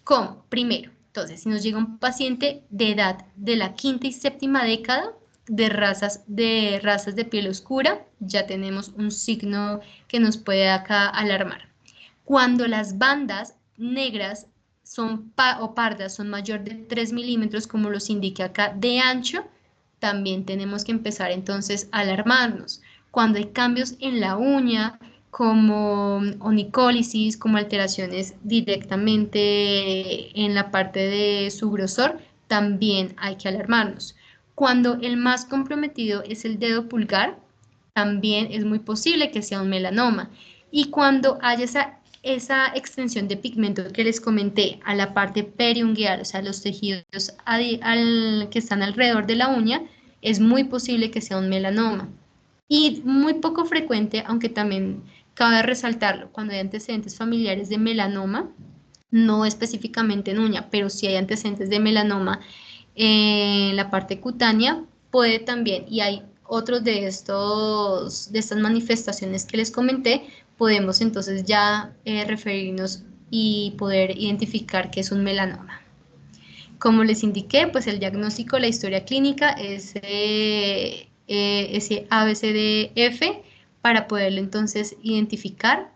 ¿Cómo? Primero, entonces, si nos llega un paciente de edad de la quinta y séptima década, de razas de piel oscura, ya tenemos un signo que nos puede acá alarmar. Cuando las bandas negras o pardas son mayor de 3 milímetros, como los indica acá, de ancho, también tenemos que empezar entonces a alarmarnos. Cuando hay cambios en la uña, como onicólisis, como alteraciones directamente en la parte de su grosor, también hay que alarmarnos. Cuando el más comprometido es el dedo pulgar, también es muy posible que sea un melanoma. Y cuando haya esa esa extensión de pigmento que les comenté a la parte periungueal, o sea, los tejidos que están alrededor de la uña, es muy posible que sea un melanoma. Y muy poco frecuente, aunque también cabe resaltarlo, cuando hay antecedentes familiares de melanoma, no específicamente en uña, pero si hay antecedentes de melanoma en la parte cutánea, puede también, y hay otros de estas manifestaciones que les comenté, podemos entonces ya referirnos y poder identificar que es un melanoma. Como les indiqué, pues el diagnóstico, la historia clínica es ese ABCDF para poderlo entonces identificar.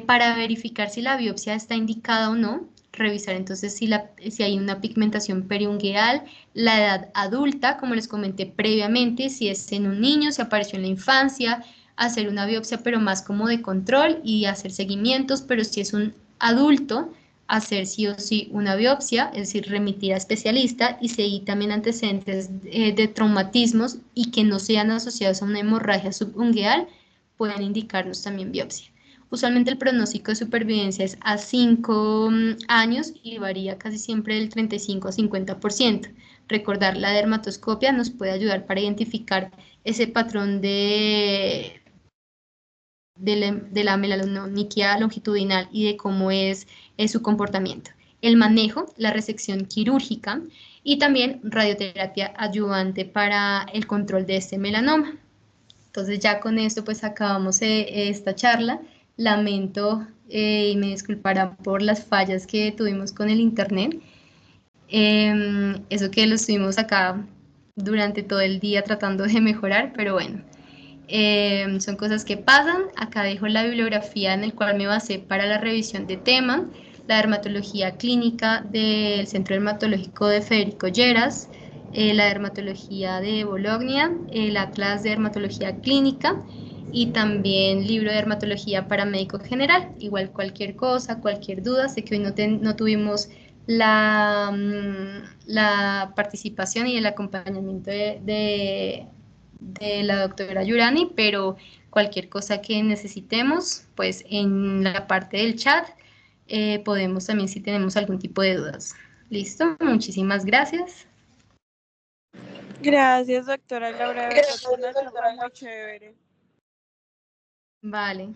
Para verificar si la biopsia está indicada o no, revisar entonces si hay una pigmentación periungueal, la edad adulta, como les comenté previamente, si es en un niño, si apareció en la infancia, hacer una biopsia pero más como de control y hacer seguimientos, pero si es un adulto, hacer sí o sí una biopsia, es decir, remitir a especialista y seguir también antecedentes de traumatismos y que no sean asociados a una hemorragia subungueal, pueden indicarnos también biopsia. Usualmente el pronóstico de supervivencia es a 5 años y varía casi siempre del 35 a 50%. Recordar, la dermatoscopia nos puede ayudar para identificar ese patrón de la melanoniquia longitudinal y de cómo es su comportamiento. El manejo, la resección quirúrgica y también radioterapia adyuvante para el control de este melanoma. Entonces ya con esto pues acabamos esta charla. Lamento y me disculparán por las fallas que tuvimos con el internet. Eso que lo estuvimos acá durante todo el día tratando de mejorar, pero bueno, son cosas que pasan. Acá dejo la bibliografía en el cual me basé para la revisión de tema, la dermatología clínica del Centro Dermatológico de Federico Lleras, la dermatología de Bologna, la clase de dermatología clínica y también libro de dermatología para médico general. Igual cualquier cosa, cualquier duda, sé que hoy no tuvimos la participación y el acompañamiento de la doctora Yurani, pero cualquier cosa que necesitemos, pues en la parte del chat podemos también si tenemos algún tipo de dudas. ¿Listo? Muchísimas gracias. Gracias, doctora Laura, de verdad fue una charla muy chévere. Vale.